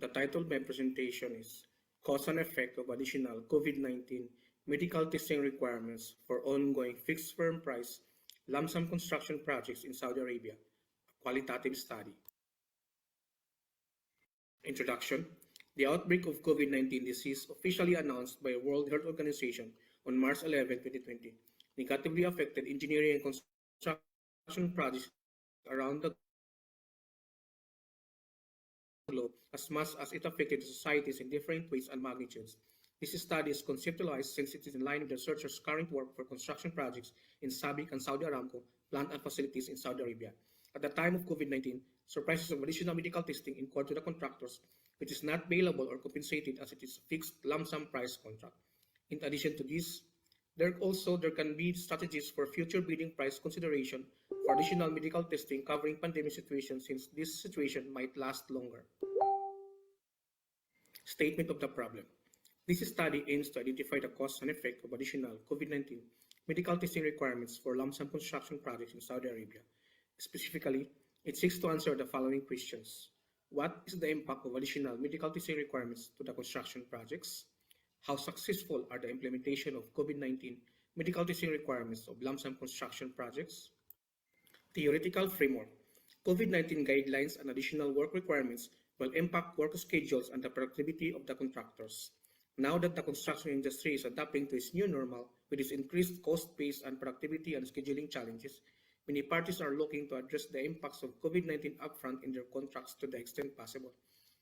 The title of my presentation is Cause and Effect of Additional COVID-19 Medical Testing Requirements for Ongoing Fixed Firm Price Lump Sum Construction Projects in Saudi Arabia, a Qualitative Study. Introduction. The outbreak of COVID-19 disease, officially announced by World Health Organization on March 11, 2020, negatively affected engineering and construction projects around the globe as much as it affected societies in different ways and magnitudes. This study is conceptualized since it is in line with the researchers' current work for construction projects in SABIC and Saudi Aramco plant and facilities in Saudi Arabia. At the time of COVID-19, surprises of additional medical testing incurred to the contractors, which is not bailable or compensated as it is a fixed lump sum price contract. In addition to this, there can be strategies for future bidding price consideration for additional medical testing covering pandemic situations, since this situation might last longer. Statement of the problem. This study aims to identify the cause and effect of additional COVID-19 medical testing requirements for lump sum construction projects in Saudi Arabia. Specifically, it seeks to answer the following questions. What is the impact of additional medical testing requirements to the construction projects? How successful are the implementation of COVID-19 medical testing requirements of lump sum construction projects? Theoretical framework. COVID-19 guidelines and additional work requirements will impact work schedules and the productivity of the contractors. Now that the construction industry is adapting to its new normal with its increased cost base and productivity and scheduling challenges, many parties are looking to address the impacts of COVID-19 upfront in their contracts to the extent possible.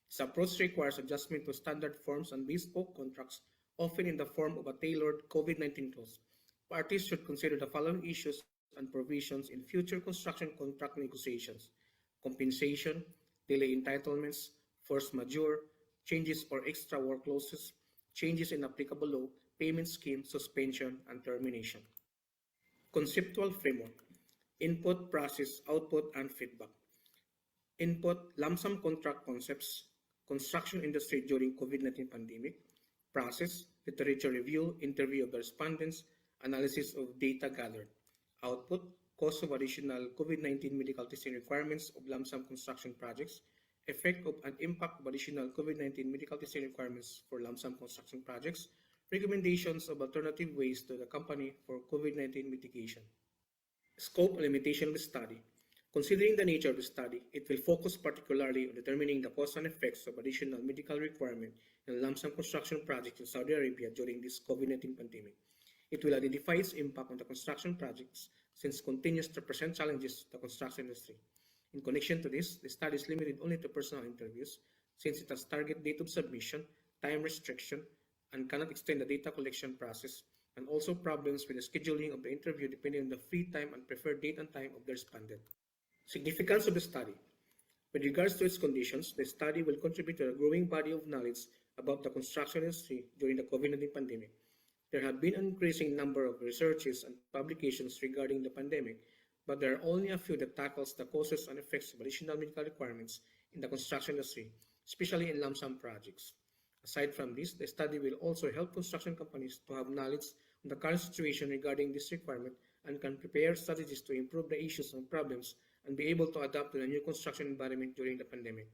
This approach requires adjustment to standard forms and bespoke contracts, often in the form of a tailored COVID-19 clause. Parties should consider the following issues and provisions in future construction contract negotiations: compensation, delay entitlements, force majeure, changes or extra work clauses, changes in applicable law, payment scheme, suspension, and termination. Conceptual framework. Input, process, output, and feedback. Input, lump sum contract concepts, construction industry during COVID-19 pandemic. Process, literature review, interview of the respondents, analysis of data gathered. Output, cost of additional COVID-19 medical testing requirements of lump sum construction projects. Effect of and impact of additional COVID-19 medical testing requirements for lump sum construction projects. Recommendations of alternative ways to the company for COVID-19 mitigation. Scope and limitation of the study. Considering the nature of the study, it will focus particularly on determining the cause and effects of additional medical requirement in lump sum construction projects in Saudi Arabia during this COVID-19 pandemic. It will identify its impact on the construction projects since it continues to present challenges to the construction industry. In connection to this, the study is limited only to personal interviews since it has target date of submission, time restriction, and cannot extend the data collection process, and also problems with the scheduling of the interview depending on the free time and preferred date and time of the respondent. Significance of the study. With regards to its conditions, the study will contribute to a growing body of knowledge about the construction industry during the COVID-19 pandemic. There have been an increasing number of researches and publications regarding the pandemic, but there are only a few that tackles the causes and effects of additional medical requirements in the construction industry, especially in lump sum projects. Aside from this, the study will also help construction companies to have knowledge on the current situation regarding this requirement and can prepare strategies to improve the issues and problems and be able to adapt to the new construction environment during the pandemic.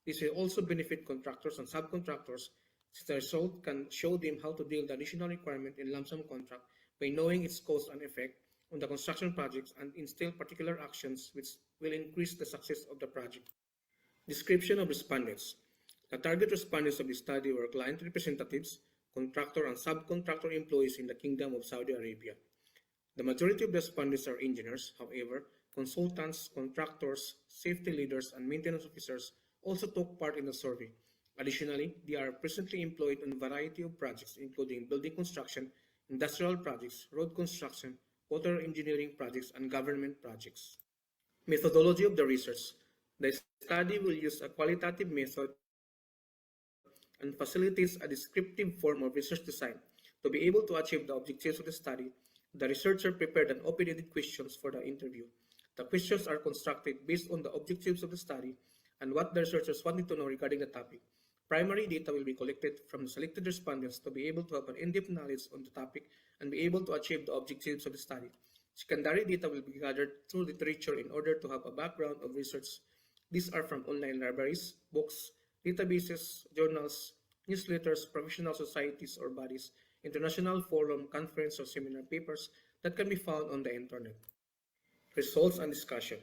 This will also benefit contractors and subcontractors, since the result can show them how to deal with the additional requirement in lump sum contract by knowing its cause and effect on the construction projects and instill particular actions which will increase the success of the project. Description of respondents. The target respondents of the study were client representatives, contractor and subcontractor employees in the Kingdom of Saudi Arabia. The majority of the respondents are engineers. However, consultants, contractors, safety leaders, and maintenance officers also took part in the survey. Additionally, they are presently employed on a variety of projects, including building construction, industrial projects, road construction, water engineering projects, and government projects. Methodology of the research. The study will use a qualitative method and facilitates a descriptive form of research design. To be able to achieve the objectives of the study, the researcher prepared an open-ended questions for the interview. The questions are constructed based on the objectives of the study and what the researchers wanted to know regarding the topic. Primary data will be collected from the selected respondents to be able to have an in-depth knowledge on the topic and be able to achieve the objectives of the study. Secondary data will be gathered through literature in order to have a background of research. These are from online libraries, books, databases, journals, newsletters, professional societies or bodies, international forum, conference, or seminar papers that can be found on the internet. Results and discussion.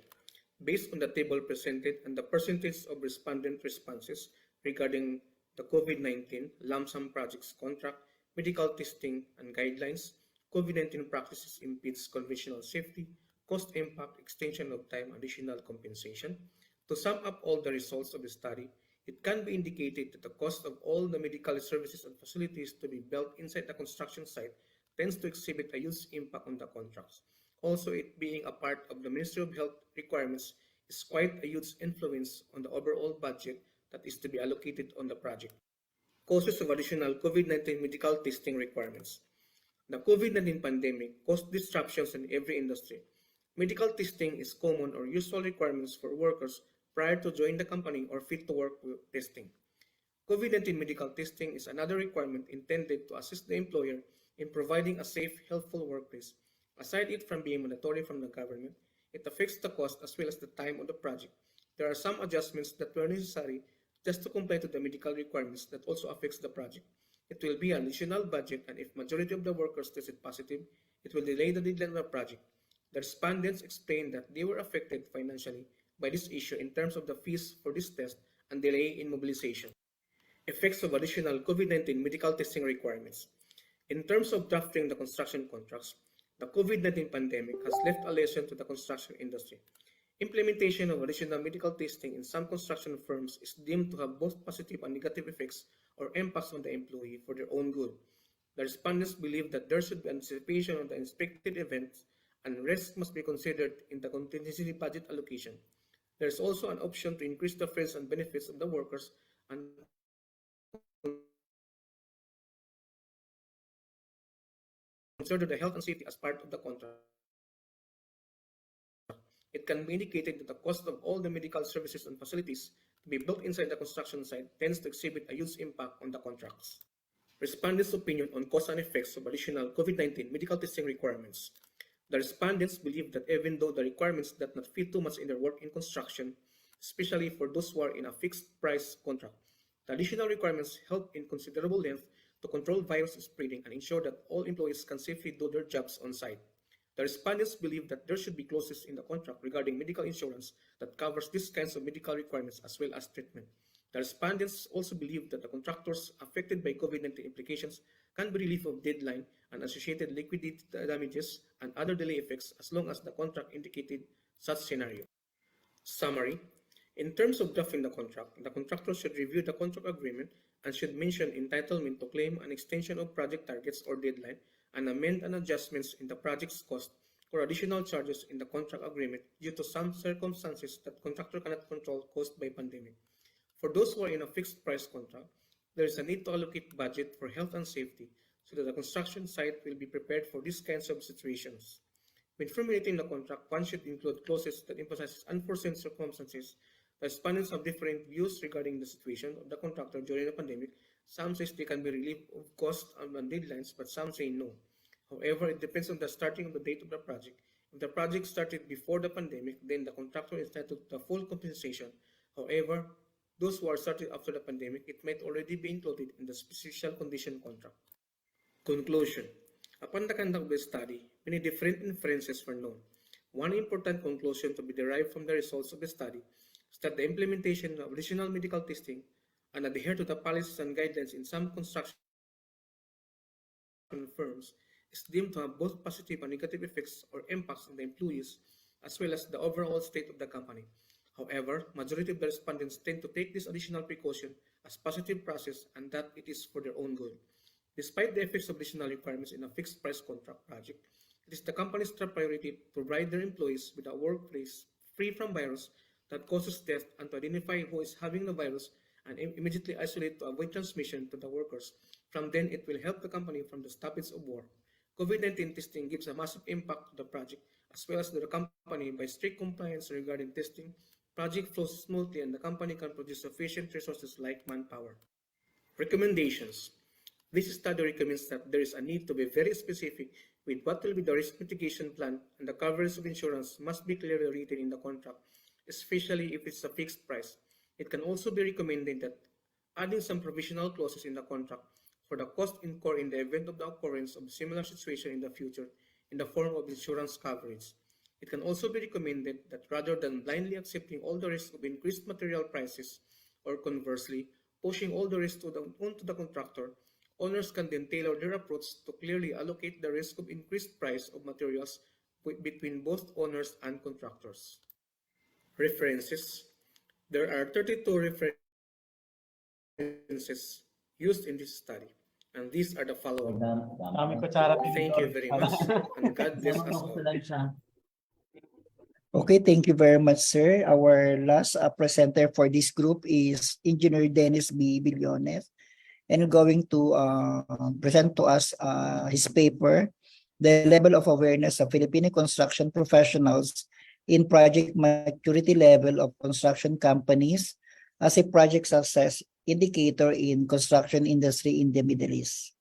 Based on the table presented and the percentage of respondent responses regarding the COVID-19 lump sum projects contract, medical testing and guidelines, COVID-19 practices impedes conventional safety, cost impact, extension of time, additional compensation. To sum up all the results of the study, it can be indicated that the cost of all the medical services and facilities to be built inside the construction site tends to exhibit a huge impact on the contracts. Also, it being a part of the Ministry of Health requirements is quite a huge influence on the overall budget that is to be allocated on the project. Causes of additional COVID-19 medical testing requirements. The COVID-19 pandemic caused disruptions in every industry. Medical testing is common or usual requirements for workers prior to joining the company or fit to work testing. COVID-19 medical testing is another requirement intended to assist the employer in providing a safe, healthful workplace. Aside it from being mandatory from the government, it affects the cost as well as the time of the project. There are some adjustments that were necessary just to comply to the medical requirements that also affects the project. It will be an additional budget, and if majority of the workers tested positive, it will delay the deadline of the project. The respondents explained that they were affected financially by this issue in terms of the fees for this test and delay in mobilization. Effects of additional COVID-19 medical testing requirements. In terms of drafting the construction contracts, the COVID-19 pandemic has left a lesson to the construction industry. Implementation of additional medical testing in some construction firms is deemed to have both positive and negative effects or impacts on the employee for their own good. The respondents believe that there should be anticipation of the expected events and risk must be considered in the contingency budget allocation. There is also an option to increase the fringe and benefits of the workers and consider the health and safety as part of the contract. It can be indicated that the cost of all the medical services and facilities to be built inside the construction site tends to exhibit a huge impact on the contracts. Respondents' opinion on costs and effects of additional COVID-19 medical testing requirements. The respondents believe that even though the requirements do not fit too much in their work in construction, especially for those who are in a fixed price contract, the additional requirements help in considerable length to control virus spreading and ensure that all employees can safely do their jobs on site. The respondents believe that there should be clauses in the contract regarding medical insurance that covers these kinds of medical requirements as well as treatment. The respondents also believe that the contractors affected by COVID-19 implications can be relieved of deadline and associated liquidated damages and other delay effects as long as the contract indicated such scenario. Summary. In terms of drafting the contractor should review the contract agreement and should mention entitlement to claim an extension of project targets or deadline and amend and adjustments in the project's cost or additional charges in the contract agreement due to some circumstances that contractor cannot control caused by pandemic. For those who are in a fixed price contract, there is a need to allocate budget for health and safety so that the construction site will be prepared for these kinds of situations. When formulating the contract, one should include clauses that emphasize unforeseen circumstances. The respondents have different views regarding the situation of the contractor during the pandemic. Some say they can be relieved of costs and deadlines, but some say no. However, it depends on the starting of the date of the project. If the project started before the pandemic, then the contractor is entitled to the full compensation. However, those who are started after the pandemic, it might already be included in the special condition contract. Conclusion. Upon the conduct of the study, many different inferences were known. One important conclusion to be derived from the results of the study is that the implementation of additional medical testing and adhere to the policies and guidelines in some construction firms is deemed to have both positive and negative effects or impacts on the employees as well as the overall state of the company. However, majority of the respondents tend to take this additional precaution as positive process and that it is for their own good. Despite the effects of additional requirements in a fixed price contract project, it is the company's top priority to provide their employees with a workplace free from virus that causes death and to identify who is having the virus and immediately isolate to avoid transmission to the workers. From then, it will help the company from the stoppage of war. COVID-19 testing gives a massive impact to the project as well as to the company by strict compliance regarding testing. Project flows smoothly and the company can produce sufficient resources like manpower. Recommendations. This study recommends that there is a need to be very specific with what will be the risk mitigation plan and the coverage of insurance must be clearly written in the contract, especially if it's a fixed price. It can also be recommended that adding some provisional clauses in the contract for the cost incurred in the event of the occurrence of a similar situation in the future in the form of insurance coverage. It can also be recommended that rather than blindly accepting all the risk of increased material prices, or conversely, pushing all the risk onto the contractor, owners can then tailor their approach to clearly allocate the risk of increased price of materials between both owners and contractors. References. There are 32 references used in this study, and these are the following. Thank you very much, and God bless us all. Okay, thank you very much, sir. Our last presenter for this group is Engineer Dennis B. Villones, and going to present to us his paper, The Level of Awareness of Filipino Construction Professionals in Project Maturity Level of Construction Companies as a Project Success Indicator in Construction Industry in the Middle East.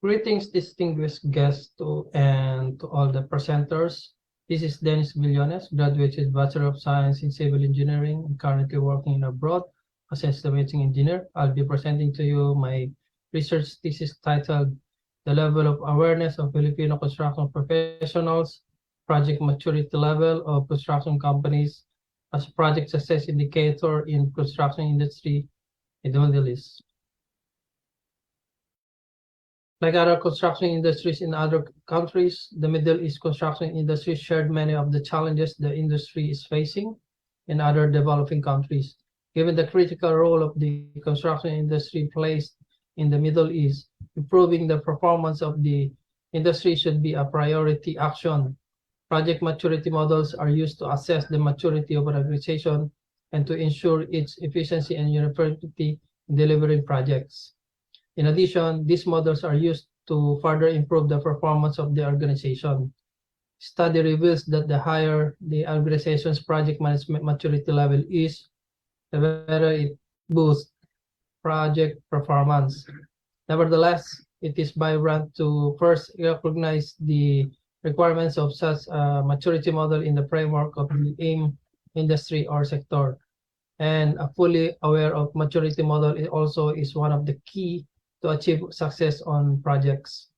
Greetings, distinguished guests and to all the presenters. This is Dennis Villones, graduate with Bachelor of Science in Civil Engineering and currently working abroad as an estimating engineer. I'll be presenting to you my research thesis titled The Level of Awareness of Filipino Construction Professionals, Project Maturity Level of Construction Companies as Project Success Indicator in Construction Industry in the Middle East. Like other construction industries in other countries, the Middle East construction industry shared many of the challenges the industry is facing in other developing countries. Given the critical role of the construction industry placed in the Middle East, improving the performance of the industry should be a priority action. Project maturity models are used to assess the maturity of an organization and to ensure its efficiency and uniformity in delivering projects. In addition, these models are used to further improve the performance of the organization. Study reveals that the higher the organization's project management maturity level is, the better it boosts project performance. Nevertheless, it is vibrant to first recognize the requirements of such a maturity model in the framework of the AIM industry or sector. And a fully aware of maturity model also is one of the key to achieve success on projects.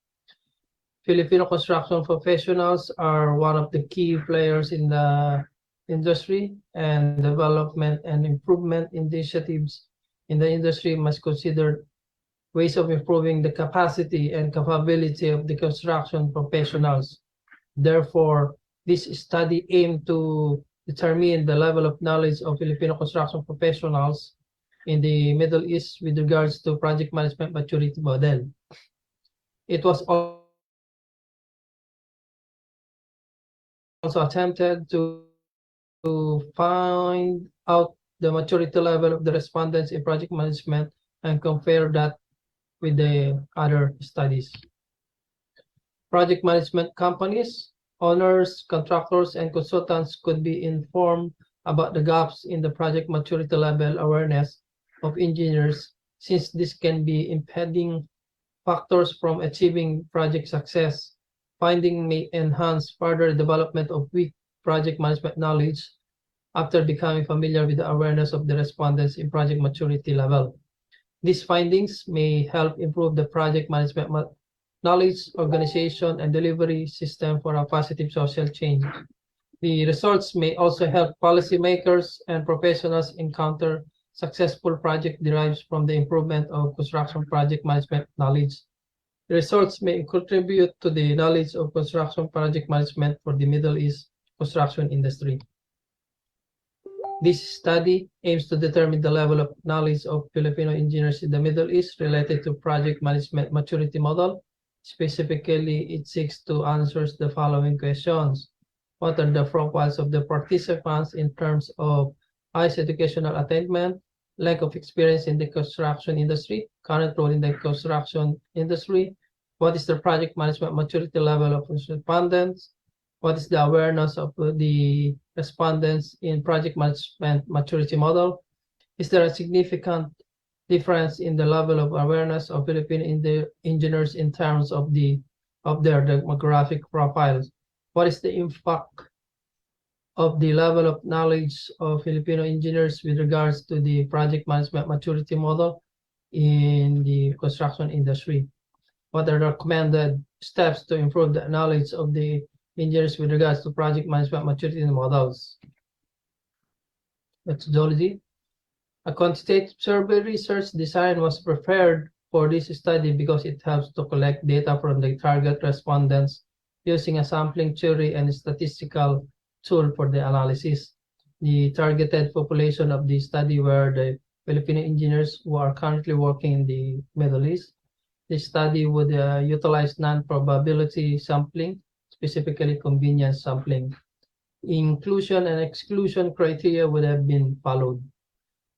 Filipino construction professionals are one of the key players in the industry, and development and improvement initiatives in the industry must consider ways of improving the capacity and capability of the construction professionals. Therefore, this study aimed to determine the level of knowledge of Filipino construction professionals in the Middle East with regards to project management maturity model. It was also attempted to find out the maturity level of the respondents in project management and compare that with the other studies. Project management companies, owners, contractors, and consultants could be informed about the gaps in the project maturity level awareness of engineers, since this can be impeding factors from achieving project success. Finding may enhance further development of weak project management knowledge after becoming familiar with the awareness of the respondents in project maturity level. These findings may help improve the project management knowledge, organization, and delivery system for a positive social change. The results may also help policymakers and professionals encounter successful project derives from the improvement of construction project management knowledge. The results may contribute to the knowledge of construction project management for the Middle East construction industry. This study aims to determine the level of knowledge of Filipino engineers in the Middle East related to project management maturity model. Specifically, it seeks to answer the following questions. What are the profiles of the participants in terms of highest educational attainment, lack of experience in the construction industry, current role in the construction industry? What is the project management maturity level of respondents? What is the awareness of the respondents in project management maturity model? Is there a significant difference in the level of awareness of Filipino engineers in terms of their demographic profiles? What is the impact of the level of knowledge of Filipino engineers with regards to the project management maturity model in the construction industry. What are the recommended steps to improve the knowledge of the engineers with regards to project management maturity models? Methodology. A quantitative survey research design was prepared for this study because it helps to collect data from the target respondents using a sampling theory and statistical tool for the analysis. The targeted population of the study were the Filipino engineers who are currently working in the Middle East. The study would utilize non-probability sampling, specifically convenience sampling. Inclusion and exclusion criteria would have been followed.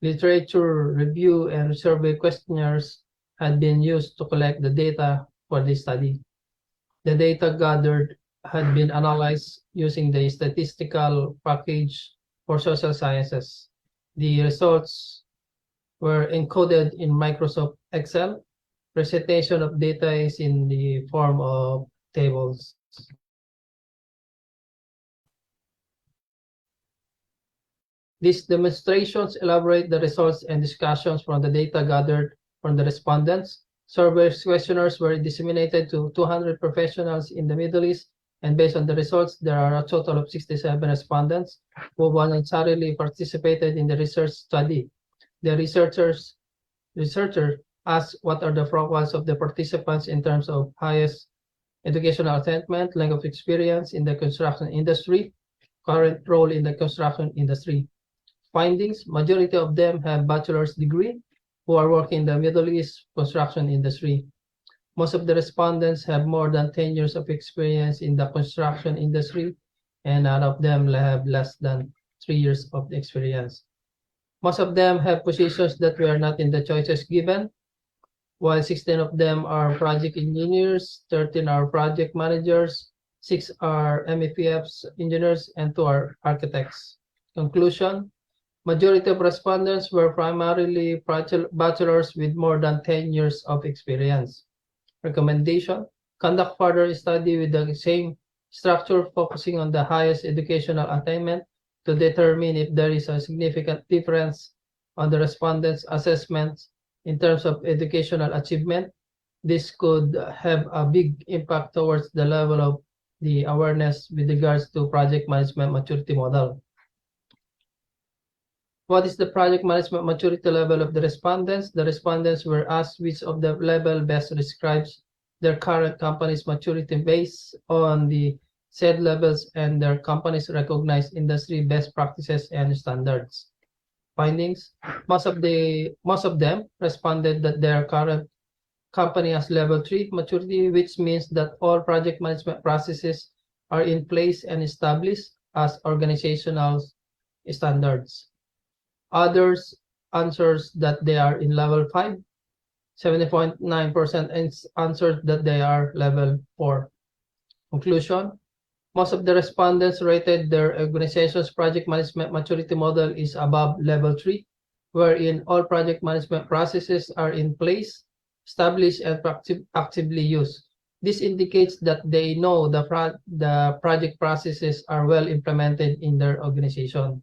Literature review and survey questionnaires had been used to collect the data for this study. The data gathered had been analyzed using the statistical package for social sciences. The results were encoded in Microsoft Excel. Presentation of data is in the form of tables. These demonstrations elaborate the results and discussions from the data gathered from the respondents. Survey questionnaires were disseminated to 200 professionals in the Middle East, and based on the results, there are a total of 67 respondents who voluntarily participated in the research study. The researcher asked what are the profiles of the participants in terms of highest educational attainment, length of experience in the construction industry, current role in the construction industry. Findings: majority of them have bachelor's degree who are working in the Middle East construction industry. Most of the respondents have more than 10 years of experience in the construction industry, and none of them have less than 3 years of experience. Most of them have positions that were not in the choices given, while 16 of them are project engineers, 13 are project managers, 6 are MEPFs engineers, and 2 are architects. Conclusion: majority of respondents were primarily bachelors with more than 10 years of experience. Recommendation: conduct further study with the same structure, focusing on the highest educational attainment to determine if there is a significant difference on the respondents' assessments in terms of educational achievement. This could have a big impact towards the level of the awareness with regards to project management maturity model. What is the project management maturity level of the respondents? The respondents were asked which of the level best describes their current company's maturity based on the said levels and their company's recognized industry best practices and standards. Findings: most of them responded that their current company has level 3 maturity, which means that all project management processes are in place and established as organizational standards. Others answers that they are in level 5. 70.9% answered that they are level 4. Conclusion: most of the respondents rated their organization's project management maturity model is above level 3, wherein all project management processes are in place, established, and actively used. This indicates that they know the project processes are well implemented in their organization.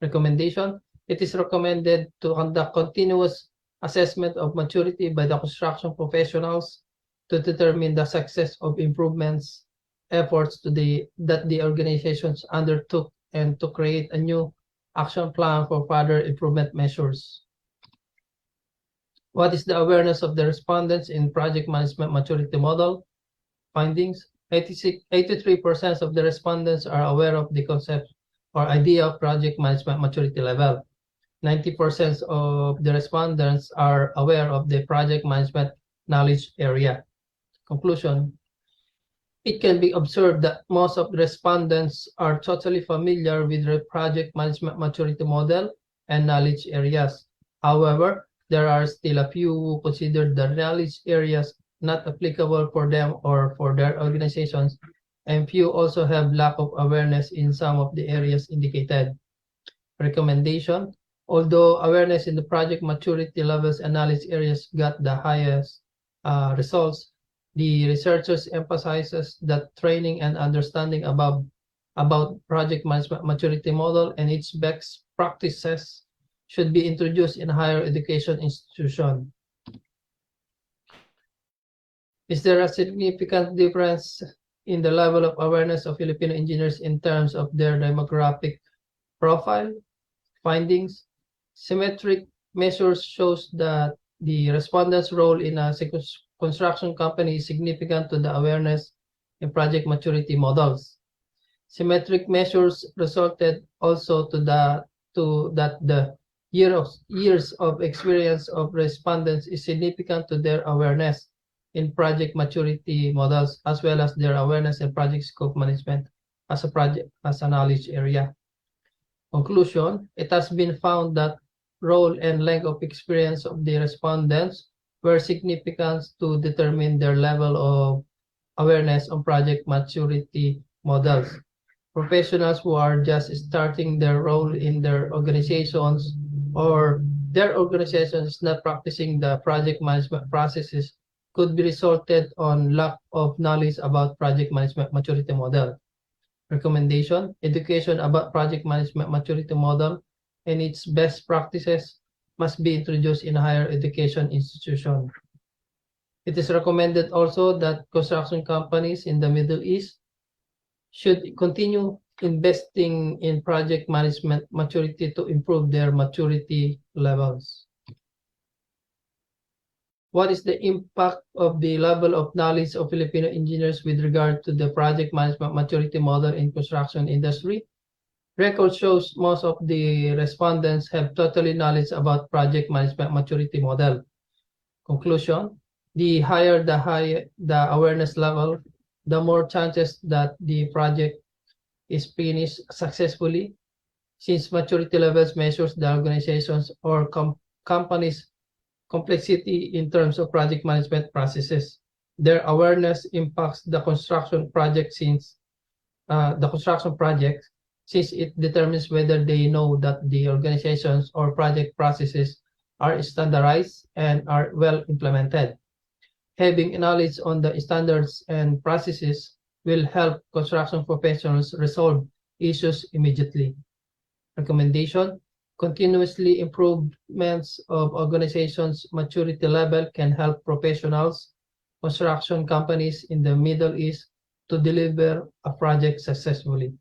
Recommendation: it is recommended to conduct continuous assessment of maturity by the construction professionals to determine the success of improvements efforts that the organizations undertook and to create a new action plan for further improvement measures. What is the awareness of the respondents in project management maturity model? Findings: 83% of the respondents are aware of the concept or idea of project management maturity level. 90% of the respondents are aware of the project management knowledge area. Conclusion: it can be observed that most of the respondents are totally familiar with the project management maturity model and knowledge areas. However, there are still a few who consider the knowledge areas not applicable for them or for their organizations, and few also have lack of awareness in some of the areas indicated. Recommendation: although awareness in the project maturity levels and knowledge areas got the highest results, the researchers emphasizes that training and understanding above about project management maturity model and its best practices should be introduced in higher education institution. Is there a significant difference in the level of awareness of Filipino engineers in terms of their demographic profile? Findings. Symmetric measures shows that the respondent's role in a construction company is significant to the awareness in project maturity models. Symmetric measures resulted also to that the years of experience of respondents is significant to their awareness in project maturity models, as well as their awareness in project scope management as a knowledge area. Conclusion, it has been found that role and length of experience of the respondents were significant to determine their level of awareness on project maturity models. Professionals who are just starting their role in their organizations or their organization is not practicing the project management processes could be resulted on lack of knowledge about project management maturity model. Recommendation, education about project management maturity model and its best practices must be introduced in a higher education institution. It is recommended also that construction companies in the Middle East should continue investing in project management maturity to improve their maturity levels. What is the impact of the level of knowledge of Filipino engineers with regard to the project management maturity model in construction industry? Record shows most of the respondents have totally knowledge about project management maturity model. Conclusion, the higher the awareness level, the more chances that the project is finished successfully, since maturity levels measures the organizations or companies' complexity in terms of project management processes. Their awareness impacts the construction project since it determines whether they know that the organizations or project processes are standardized and are well implemented. Having knowledge on the standards and processes will help construction professionals resolve issues immediately. Recommendation, continuously improvements of organizations' maturity level can help professionals, construction companies in the Middle East to deliver a project successfully.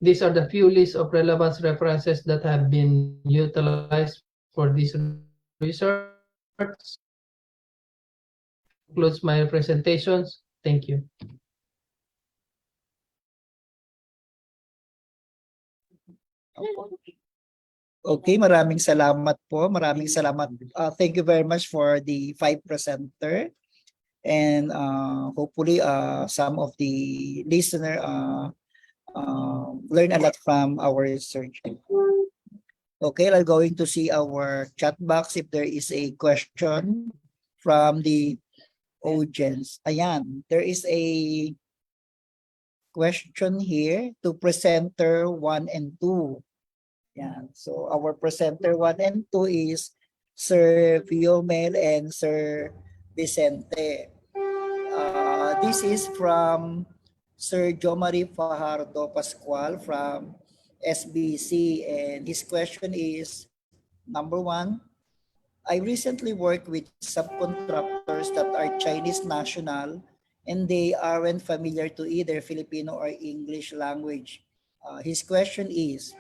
These are the few lists of relevance references that have been utilized for this research. Concludes my presentations. Thank you. Okay, maraming salamat po. Maraming salamat. Thank you very much for the 5 presenter. And hopefully some of the listener learn a lot from our research. Okay, I'm going to see our chat box if there is a question from the audience. Ayan, there is a question here to presenter 1 and 2. Yeah, so our presenter 1 and 2 is Sir Viomel and Sir Vicente. This is from Sir Jomari Fajardo Pascual from SBC, and his question is, number 1, I recently worked with subcontractors that are Chinese national and they aren't familiar to either Filipino or English language. His question is,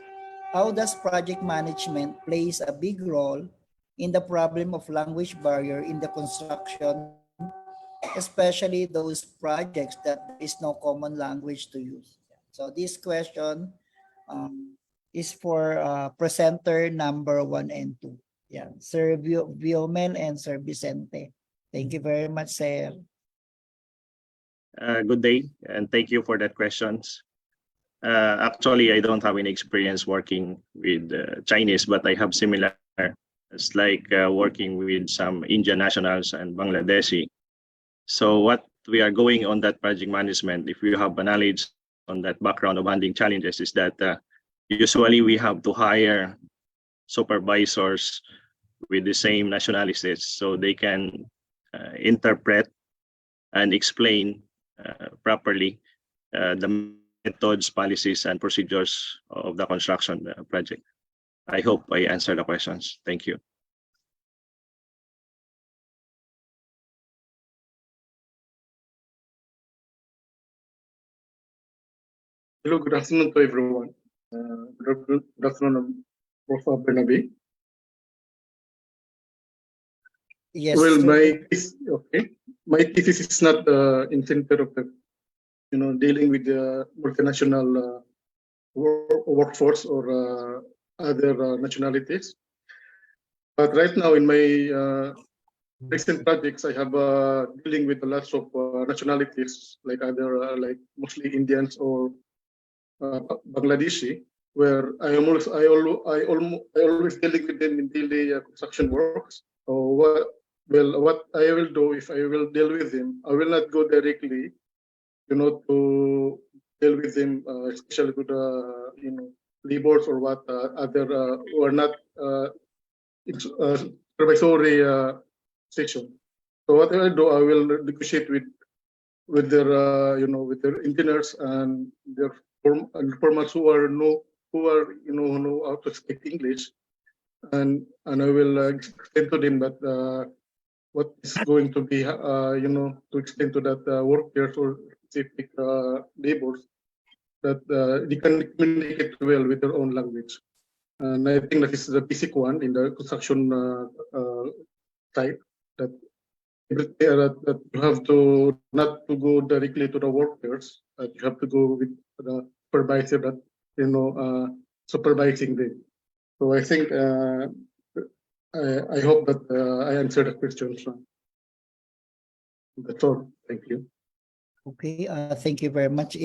how does project management plays a big role in the problem of language barrier in the construction, especially those projects that there is no common language to use? So this question is for presenter number 1 and 2. Yeah, Sir Viomel and Sir Vicente. Thank you very much, sir. Good day, and thank you for that questions. Actually, I don't have any experience working with Chinese, but I have similar. It's like working with some Indian nationals and Bangladeshi. So what we are going on that project management, if you have a knowledge on that background of handling challenges, is that usually we have to hire supervisors with the same nationalities so they can interpret and explain properly the methods, policies, and procedures of the construction project. I hope I answered the questions. Thank you. Hello, good afternoon to everyone. Good afternoon, Prof. Bernabe. Yes, Well, sir. my thesis is not in center of the, dealing with the multinational workforce or other nationalities. But right now, in my recent projects, I have dealing with lots of nationalities, like like mostly Indians or Bangladeshi, where I always dealing with them in daily construction works. So what I will do if I will deal with them, I will not go directly, to deal with them, especially with laborers or what other who are not supervisory section. So what I will do, I will negotiate with their with their engineers and their formers who know how to speak English, and I will explain to them that what is going to be to explain to that workers or specific laborers that they can communicate well with their own language. And I think that is the basic one in the construction type, that that you have to not to go directly to the workers, but you have to go with the supervisor that supervising them. So I think I hope that I answered the questions. That's all. Thank you. Okay, thank you very much.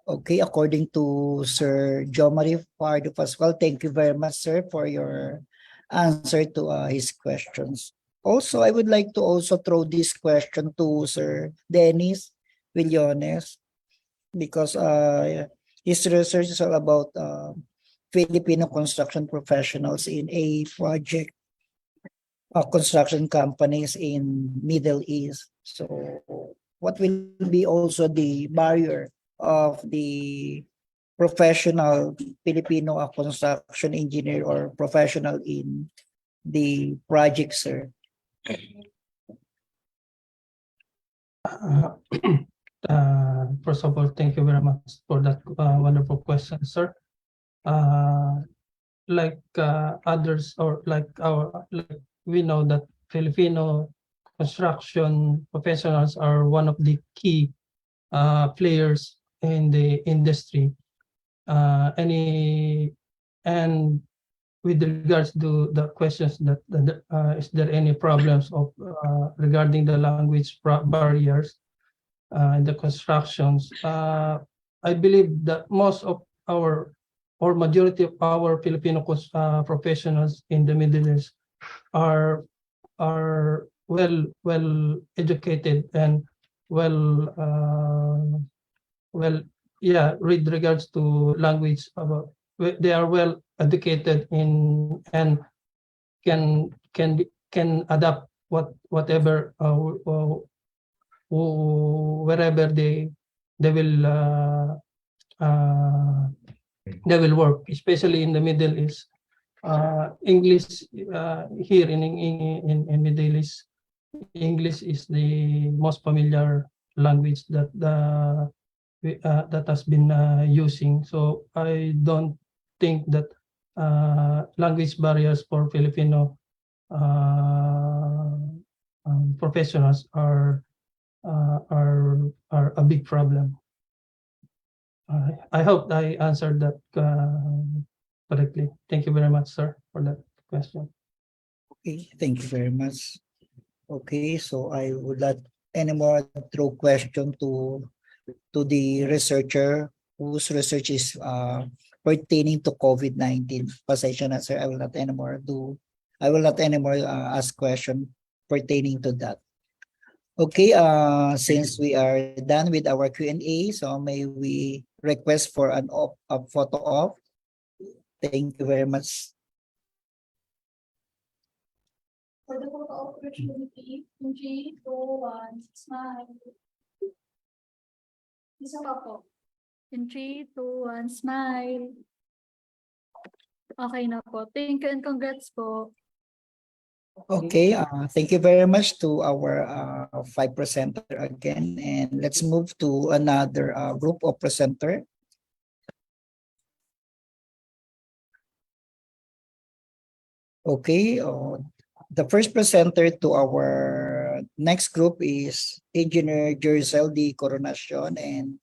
Okay, according to Sir Jomari Pardo as well, thank you very much, sir, for your answer to his questions. Also, I would like to also throw this question to Sir Dennis Villones, because his research is all about Filipino construction professionals in a project construction companies in Middle East. So what will be also the barrier of the professional Filipino construction engineer or professional in the project, sir? First of all, thank you very much for that wonderful question, sir. Like others, or like we know that Filipino construction professionals are one of the key players in the industry. And with regards to the questions that is there any problems of regarding the language barriers in the constructions? I believe that most of our, or majority of our Filipino professionals in the Middle East are well educated and well with regards to language. They are well educated in and can adapt whatever wherever they will work, especially in the Middle East. English here in Middle East, English is the most familiar language that that has been using. So I don't think that language barriers for Filipino professionals are a big problem. I hope I answered that correctly. Thank you very much, sir, for that question. Okay, thank you very much. Okay, so I would like any more throw question to the researcher whose research is pertaining to COVID-19. Pasensya na, sir, I will not anymore ask question pertaining to that. Okay, since we are done with our Q&A, so may we request for a photo op. Thank you very much. For the photo op, opportunity, 2, 3, 2, 1, smile. Isa pa po. In 3, 2, 1, smile. Okay na po. Thank you and congrats po. Okay, thank you very much to our 5 presenter again, and let's move to another group of presenter. Okay, the first presenter to our next group is Engineer Jerzel Coronacion, and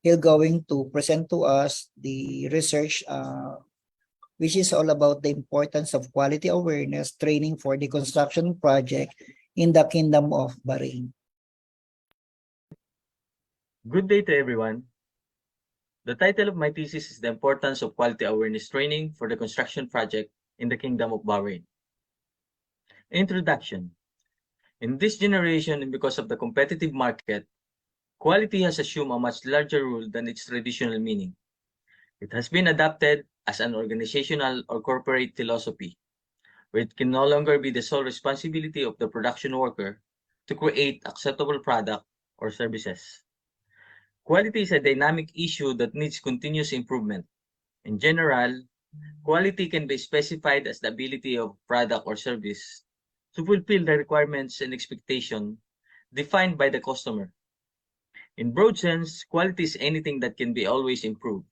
he'll going to present to us the research which is all about the importance of quality awareness training for the construction project in the Kingdom of Bahrain. Good day to everyone. The title of my thesis is The Importance of Quality Awareness Training for the Construction Project in the Kingdom of Bahrain. Introduction. In this generation, and because of the competitive market, quality has assumed a much larger role than its traditional meaning. It has been adopted as an organizational or corporate philosophy, where it can no longer be the sole responsibility of the production worker to create acceptable product or services. Quality is a dynamic issue that needs continuous improvement. In general, quality can be specified as the ability of product or service to fulfill the requirements and expectations defined by the customer. In broad sense, quality is anything that can be always improved.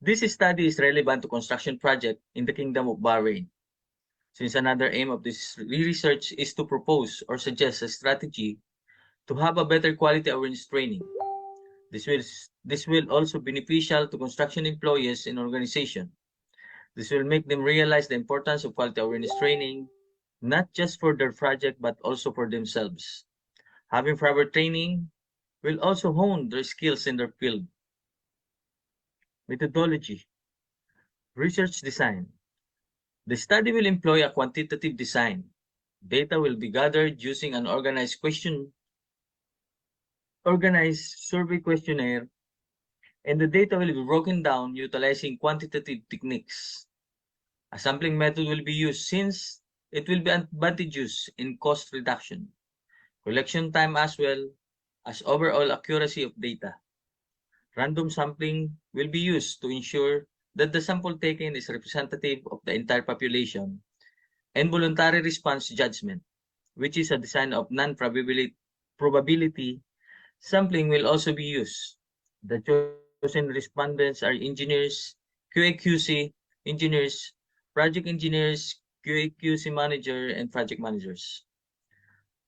This study is relevant to construction project in the Kingdom of Bahrain, since another aim of this research is to propose or suggest a strategy to have a better quality awareness training. This will also be beneficial to construction employees and organization. This will make them realize the importance of quality awareness training, not just for their project, but also for themselves. Having proper training will also hone their skills in their field. Methodology. Research design. The study will employ a quantitative design. Data will be gathered using an organized survey questionnaire, and the data will be broken down utilizing quantitative techniques. A sampling method will be used since it will be advantageous in cost reduction, collection time, as well as overall accuracy of data. Random sampling will be used to ensure that the sample taken is representative of the entire population, and voluntary response judgment, which is a design of non-probability sampling, will also be used. The chosen respondents are engineers, QA/QC engineers, project engineers, QA/QC manager, and project managers.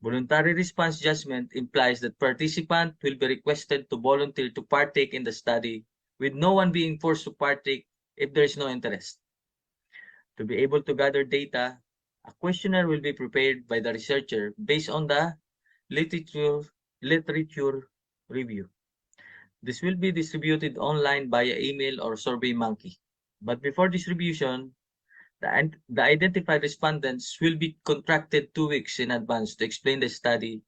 Voluntary response judgment implies that participants will be requested to volunteer to partake in the study, with no one being forced to partake if there is no interest. To be able to gather data, a questionnaire will be prepared by the researcher based on the literature review. This will be distributed online via email or SurveyMonkey. But before distribution, the identified respondents will be contracted 2 weeks in advance to explain the study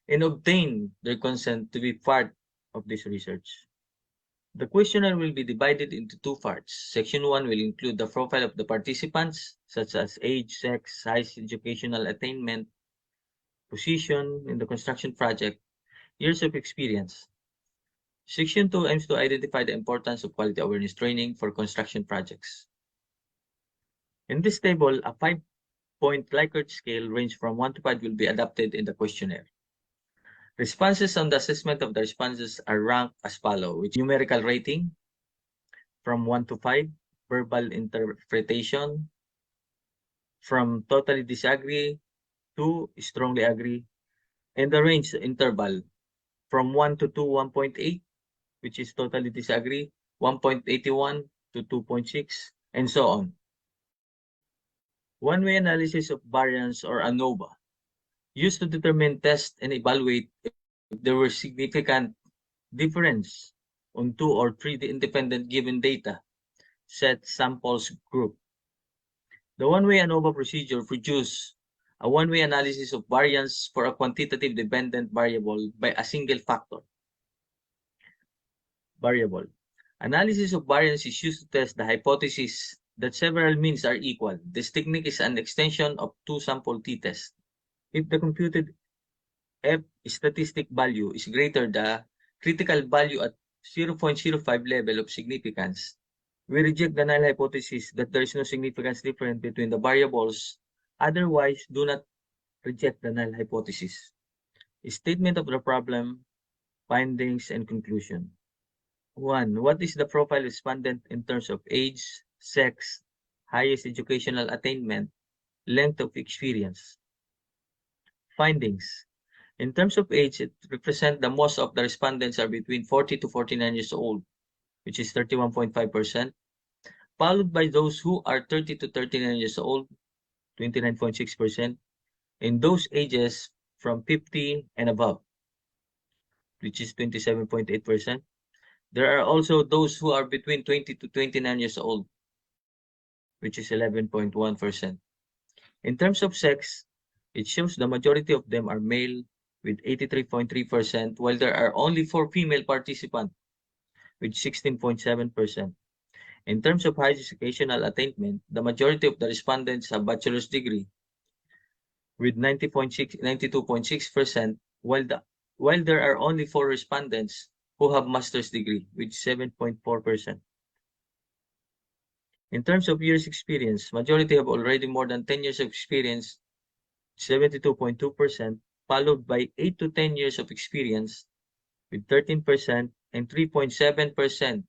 and obtain their consent to be part of this research. The questionnaire will be divided into 2 parts. Section 1 will include the profile of the participants, such as age, sex, size, educational attainment, position in the construction project, years of experience. Section 2 aims to identify the importance of quality awareness training for construction projects. In this table, a 5-point Likert scale range from 1 to 5 will be adopted in the questionnaire. Responses on the assessment of the responses are ranked as follows, with numerical rating from 1 to 5, verbal interpretation from totally disagree to strongly agree, and the range interval from 1 to 2, 1.8, which is totally disagree, 1.81 to 2.6, and so on. One-way analysis of variance, or ANOVA, used to determine, test, and evaluate if there were significant difference on 2 or 3 independent given data set samples group. The one-way ANOVA procedure produces a one-way analysis of variance for a quantitative dependent variable by a single variable. Analysis of variance is used to test the hypothesis that several means are equal. This technique is an extension of two-sample t-test. If the computed F statistic value is greater than critical value at 0.05 level of significance, we reject the null hypothesis that there is no significance difference between the variables. Otherwise, do not reject the null hypothesis. A statement of the problem, findings, and conclusion. 1. What is the profile respondent in terms of age, sex, highest educational attainment, length of experience? Findings. In terms of age, it represents the most of the respondents are between 40 to 49 years old, which is 31.5%, followed by those who are 30 to 39 years old, 29.6%, and those ages from 50 and above, which is 27.8%. There are also those who are between 20 to 29 years old, which is 11.1%. In terms of sex, it shows the majority of them are male with 83.3%, while there are only 4 female participants with 16.7%. In terms of high educational attainment, the majority of the respondents have bachelor's degree with 92.6%, while there are only 4 respondents who have master's degree with 7.4%. In terms of years experience, majority have already more than 10 years of experience, 72.2%, followed by 8 to 10 years of experience with 13% and 3.7%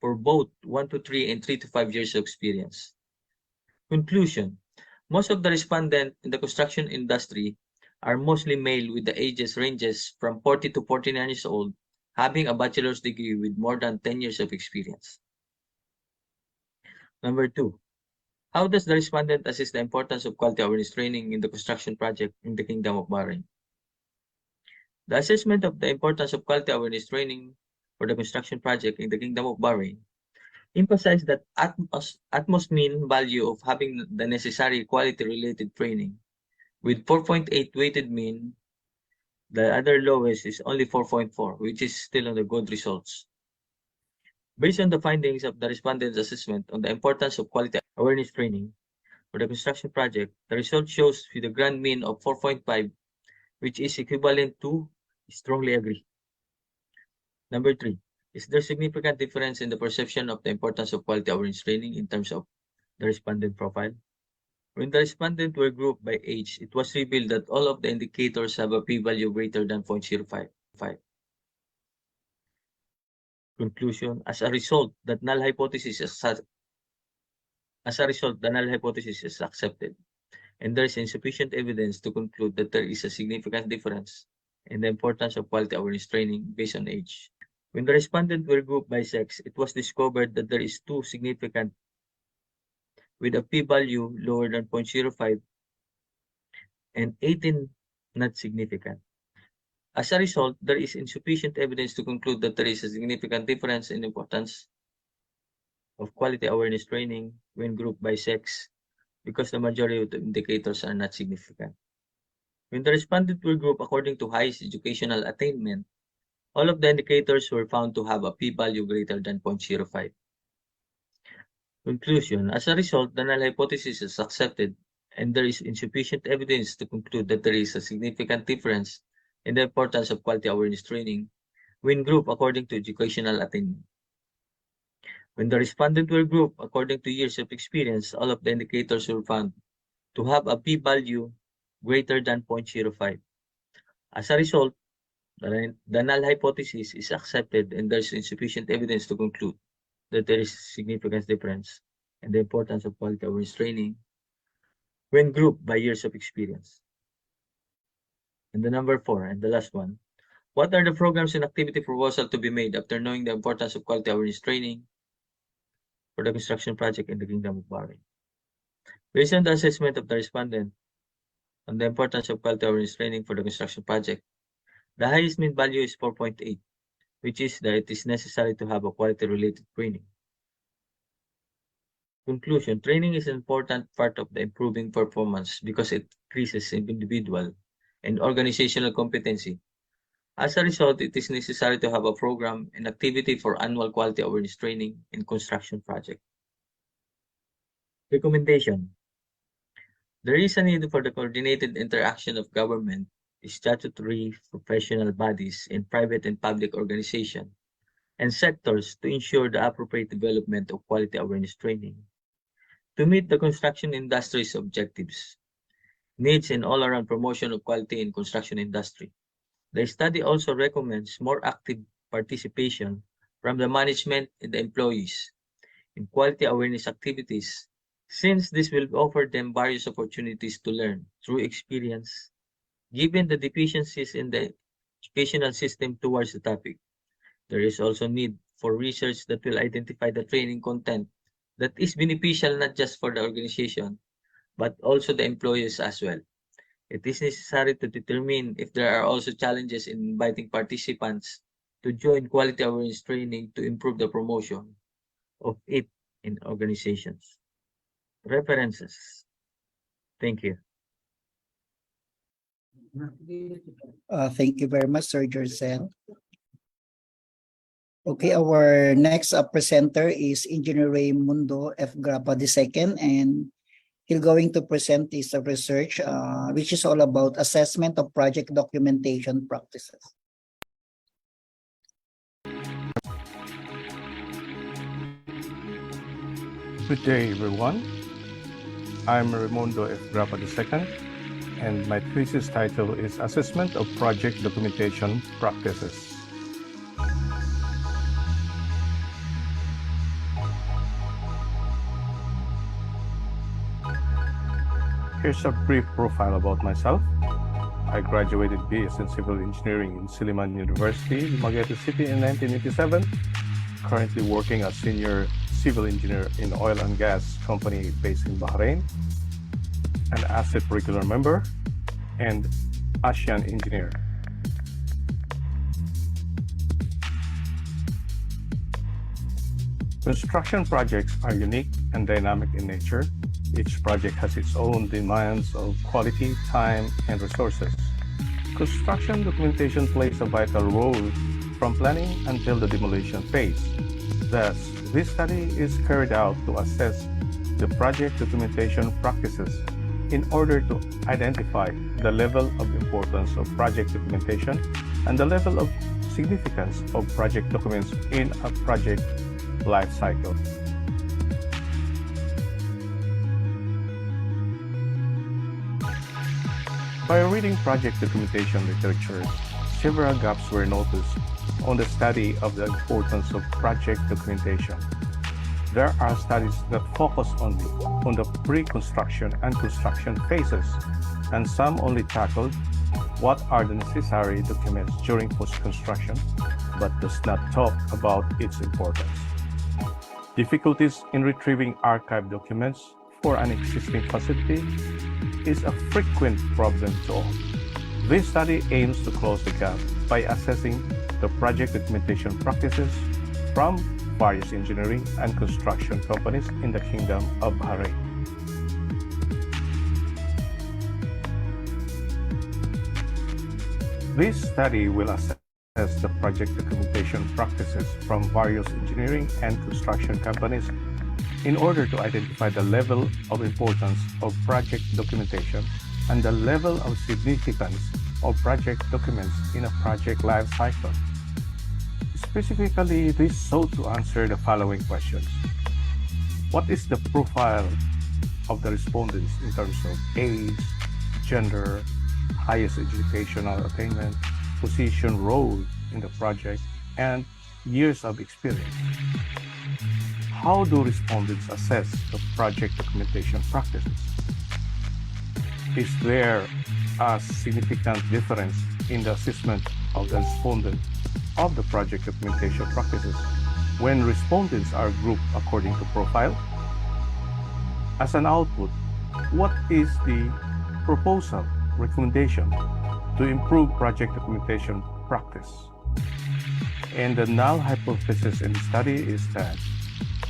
for both 1 to 3 and 3 to 5 years of experience. Conclusion. Most of the respondents in the construction industry are mostly male with the ages ranges from 40 to 49 years old, having a bachelor's degree with more than 10 years of experience. Number 2. How does the respondent assess the importance of quality awareness training in the construction project in the Kingdom of Bahrain? The assessment of the importance of quality awareness training for the construction project in the Kingdom of Bahrain emphasize that utmost mean value of having the necessary quality-related training. With 4.8 weighted mean, the other lowest is only 4.4, which is still on the good results. Based on the findings of the respondent's assessment on the importance of quality awareness training for the construction project, the result shows with a grand mean of 4.5, which is equivalent to strongly agree. Number 3. Is there significant difference in the perception of the importance of quality awareness training in terms of the respondent profile? When the respondents were grouped by age, it was revealed that all of the indicators have a p-value greater than 0.05. Conclusion. As a result, the null hypothesis is accepted, and there is insufficient evidence to conclude that there is a significant difference in the importance of quality awareness training based on age. When the respondents were grouped by sex, it was discovered that there is 2 significant with a p-value lower than 0.05 and 18 not significant. As a result, there is insufficient evidence to conclude that there is a significant difference in importance of quality awareness training when grouped by sex because the majority of the indicators are not significant. When the respondents were grouped according to highest educational attainment, all of the indicators were found to have a p-value greater than 0.05. Conclusion. As a result, the null hypothesis is accepted, and there is insufficient evidence to conclude that there is a significant difference in the importance of quality awareness training when grouped according to educational attainment. When the respondents were grouped according to years of experience, all of the indicators were found to have a p-value greater than 0.05. As a result, the null hypothesis is accepted, and there is insufficient evidence to conclude that there is significant difference in the importance of quality awareness training when grouped by years of experience. And the number 4, and the last one, what are the programs and activity proposal to be made after knowing the importance of quality awareness training for the construction project in the Kingdom of Bahrain? Based on the assessment of the respondent on the importance of quality awareness training for the construction project, the highest mean value is 4.8, which is that it is necessary to have a quality-related training. Conclusion. Training is an important part of the improving performance because it increases individual and organizational competency. As a result, it is necessary to have a program and activity for annual quality awareness training in construction project. Recommendation. There is a need for the coordinated interaction of government, statutory professional bodies in private and public organizations and sectors to ensure the appropriate development of quality awareness training. To meet the construction industry's objectives, needs, and all-around promotion of quality in construction industry, the study also recommends more active participation from the management and the employees in quality awareness activities, since this will offer them various opportunities to learn through experience, given the deficiencies in the educational system towards the topic. There is also need for research that will identify the training content that is beneficial not just for the organization, but also the employees as well. It is necessary to determine if there are also challenges in inviting participants to join quality awareness training to improve the promotion of it in organizations. References. Thank you. Thank you very much, Sir Jorcel. Okay, our next presenter is Engineer Raimundo F. Grapa II, and he's going to present his research, which is all about assessment of project documentation practices. Good day, everyone. I'm Raimundo F. Grapa II, and my thesis title is Assessment of Project Documentation Practices. Here's a brief profile about myself. I graduated BS in Civil Engineering in Silliman University, Dumaguete City in 1987. Currently working as Senior Civil Engineer in oil and gas company based in Bahrain, an asset regular member, and ASEAN engineer. Construction projects are unique and dynamic in nature. Each project has its own demands of quality, time, and resources. Construction documentation plays a vital role from planning until the demolition phase. Thus, this study is carried out to assess the project documentation practices in order to identify the level of importance of project documentation and the level of significance of project documents in a project life cycle. By reading project documentation literature, several gaps were noticed on the study of the importance of project documentation. There are studies that focus only on the pre-construction and construction phases, and some only tackled what are the necessary documents during post-construction, but does not talk about its importance. Difficulties in retrieving archived documents for an existing facility is a frequent problem to all. This study aims to close the gap by assessing the project documentation practices from various engineering and construction companies in the Kingdom of Bahrain. This study will assess the project documentation practices from various engineering and construction companies in order to identify the level of importance of project documentation and the level of significance of project documents in a project life cycle. Specifically, this sought to answer the following questions. What is the profile of the respondents in terms of age, gender, highest educational attainment, position, role in the project, and years of experience? How do respondents assess the project documentation practices? Is there a significant difference in the assessment of the respondent of the project documentation practices when respondents are grouped according to profile? As an output, what is the proposal, recommendation to improve project documentation practice? And the null hypothesis in the study is that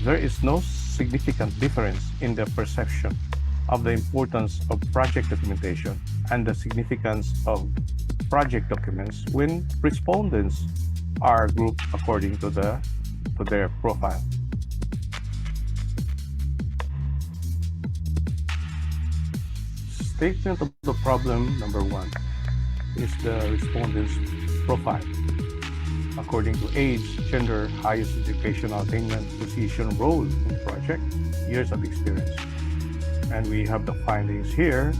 there is no significant difference in the perception of the importance of project documentation and the significance of project documents when respondents are grouped according to their profile. Statement of the problem number 1. is the respondent's profile according to age, gender, highest educational attainment, position, role in project, years of experience. And we have the findings here,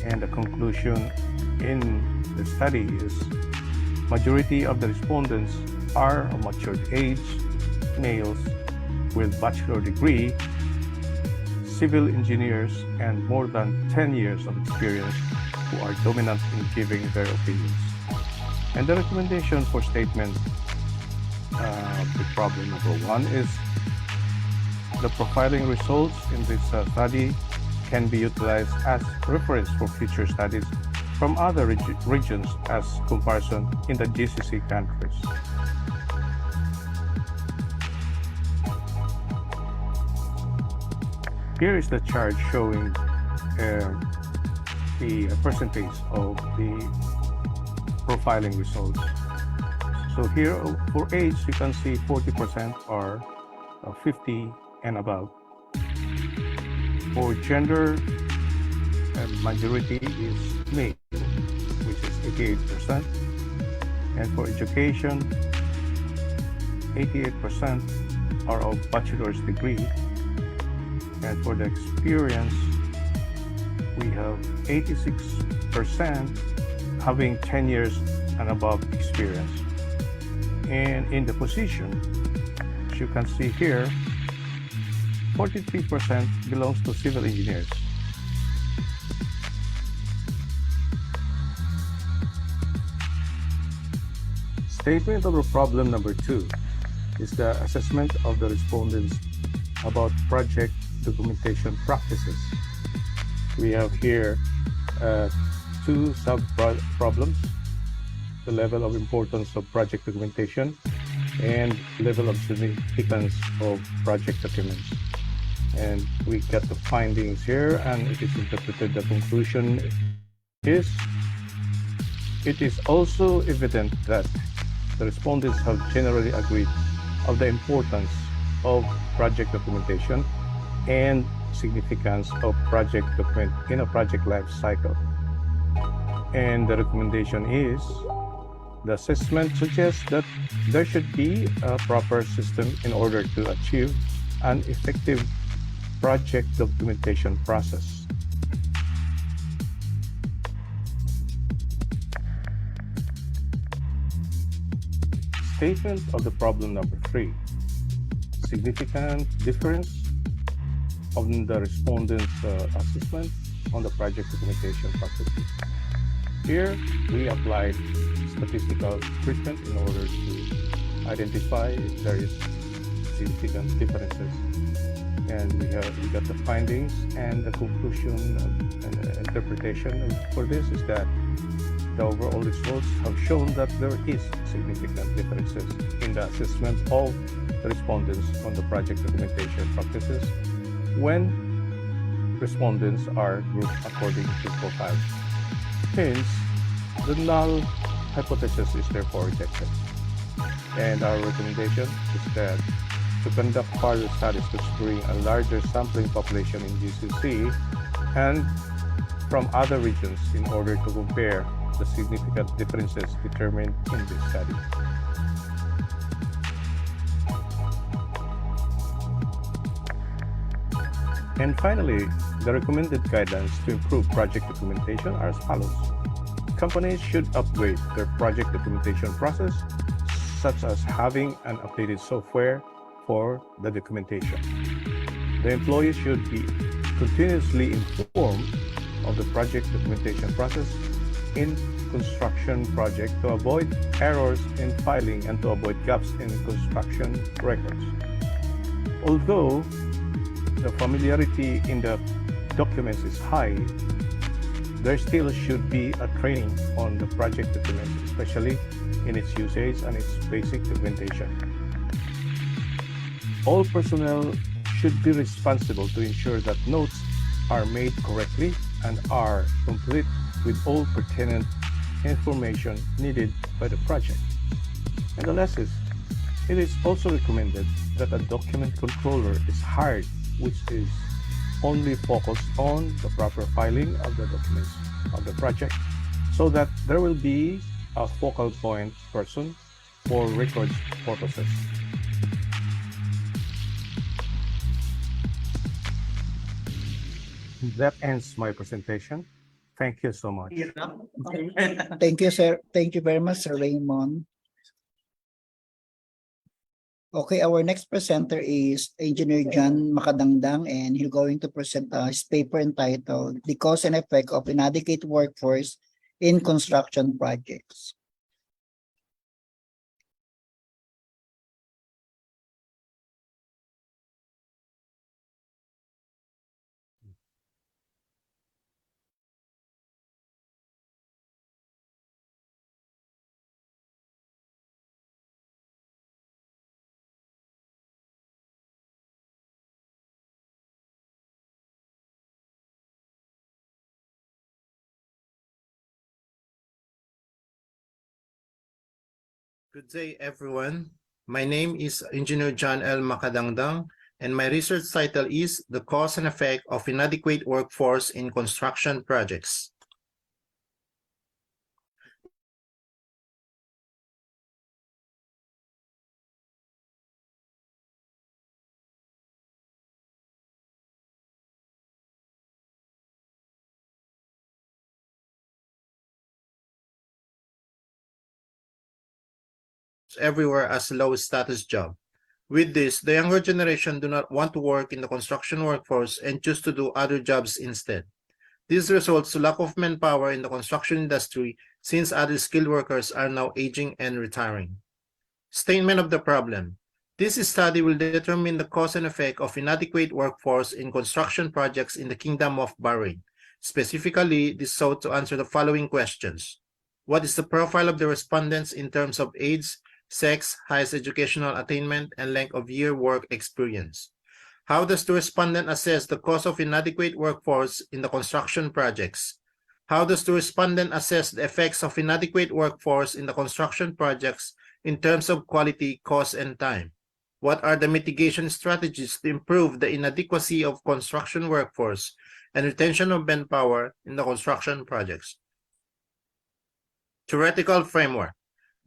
and the conclusion in the study is majority of the respondents are of matured age, males with bachelor degree, civil engineers, and more than 10 years of experience who are dominant in giving their opinions. And the recommendation for statement the problem number 1 is the profiling results in this study can be utilized as reference for future studies from other regions as comparison in the GCC countries. Here is the chart showing the percentage of the profiling results. So here for age, you can see 40% are 50 and above. For gender, majority is male, which is 88%. And for education, 88% are of bachelor's degree. And for the experience, we have 86% having 10 years and above experience. And in the position, as you can see here, 43% belongs to civil engineers. Statement of the problem number 2 is the assessment of the respondents about project documentation practices. We have here 2 sub-problems: the level of importance of project documentation and level of significance of project documents. And we get the findings here, and it is interpreted. The conclusion is, it is also evident that the respondents have generally agreed of the importance of project documentation and significance of project document in a project life cycle. And the recommendation is, the assessment suggests that there should be a proper system in order to achieve an effective project documentation process. Statement of the problem number 3. Significant difference of the respondent's assessment on the project documentation processes. Here, we applied statistical treatment in order to identify if there is significant differences. And we got the findings, and the conclusion and interpretation for this is that the overall results have shown that there is significant differences in the assessment of the respondents on the project documentation practices when respondents are grouped according to profiles. Hence, the null hypothesis is therefore rejected. And our recommendation is that to conduct further studies to screen a larger sampling population in GCC and from other regions in order to compare the significant differences determined in this study. And finally, the recommended guidelines to improve project documentation are as follows. Companies should upgrade their project documentation process, such as having an updated software for the documentation. The employees should be continuously informed of the project documentation process in construction project to avoid errors in filing and to avoid gaps in construction records. Although the familiarity in the documents is high, there still should be a training on the project documents, especially in its usage and its basic documentation. All personnel should be responsible to ensure that notes are made correctly and are complete with all pertinent information needed by the project. And the last is, it is also recommended that a document controller is hired, which is only focused on the proper filing of the documents of the project, so that there will be a focal point person for records purposes. That ends my presentation. Thank you so much. Thank you, sir. Thank you very much, Sir Raymond. Okay, our next presenter is Engineer John Makadangdang, and he's going to present his paper entitled "The Cause and Effect of Inadequate Workforce in Construction Projects." Good day, everyone. My name is Engineer John L. Makadangdang, and my research title is "The Cause and Effect of Inadequate Workforce in Construction Projects." Everywhere as a low-status job. With this, the younger generation do not want to work in the construction workforce and choose to do other jobs instead. This results to lack of manpower in the construction industry since other skilled workers are now aging and retiring. Statement of the problem. This study will determine the cause and effect of inadequate workforce in construction projects in the Kingdom of Bahrain. Specifically, this sought to answer the following questions. What is the profile of the respondents in terms of age, sex, highest educational attainment, and length of year work experience? How does the respondent assess the cause of inadequate workforce in the construction projects? How does the respondent assess the effects of inadequate workforce in the construction projects in terms of quality, cost, and time? What are the mitigation strategies to improve the inadequacy of construction workforce and retention of manpower in the construction projects? Theoretical framework.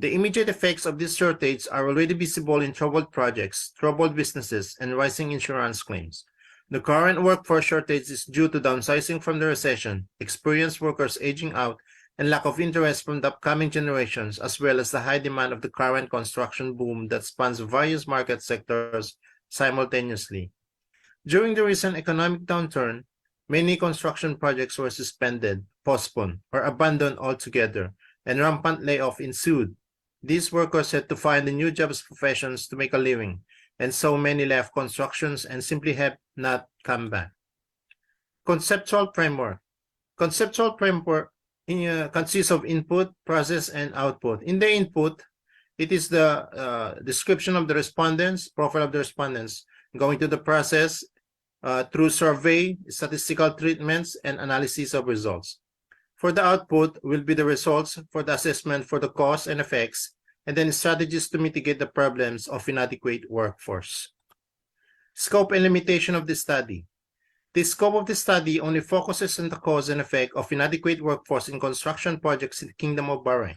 The immediate effects of this shortage are already visible in troubled projects, troubled businesses, and rising insurance claims. The current workforce shortage is due to downsizing from the recession, experienced workers aging out, and lack of interest from the upcoming generations, as well as the high demand of the current construction boom that spans various market sectors simultaneously. During the recent economic downturn, many construction projects were suspended, postponed, or abandoned altogether, and rampant layoff ensued. These workers had to find a new jobs professions to make a living, and so many left constructions and simply have not come back. Conceptual framework. Conceptual framework consists of input, process, and output. In the input, it is the description of the respondents, profile of the respondents, going to the process through survey, statistical treatments, and analysis of results. For the output will be the results for the assessment for the cause and effects, and then strategies to mitigate the problems of inadequate workforce. Scope and limitation of the study. The scope of the study only focuses on the cause and effect of inadequate workforce in construction projects in the Kingdom of Bahrain.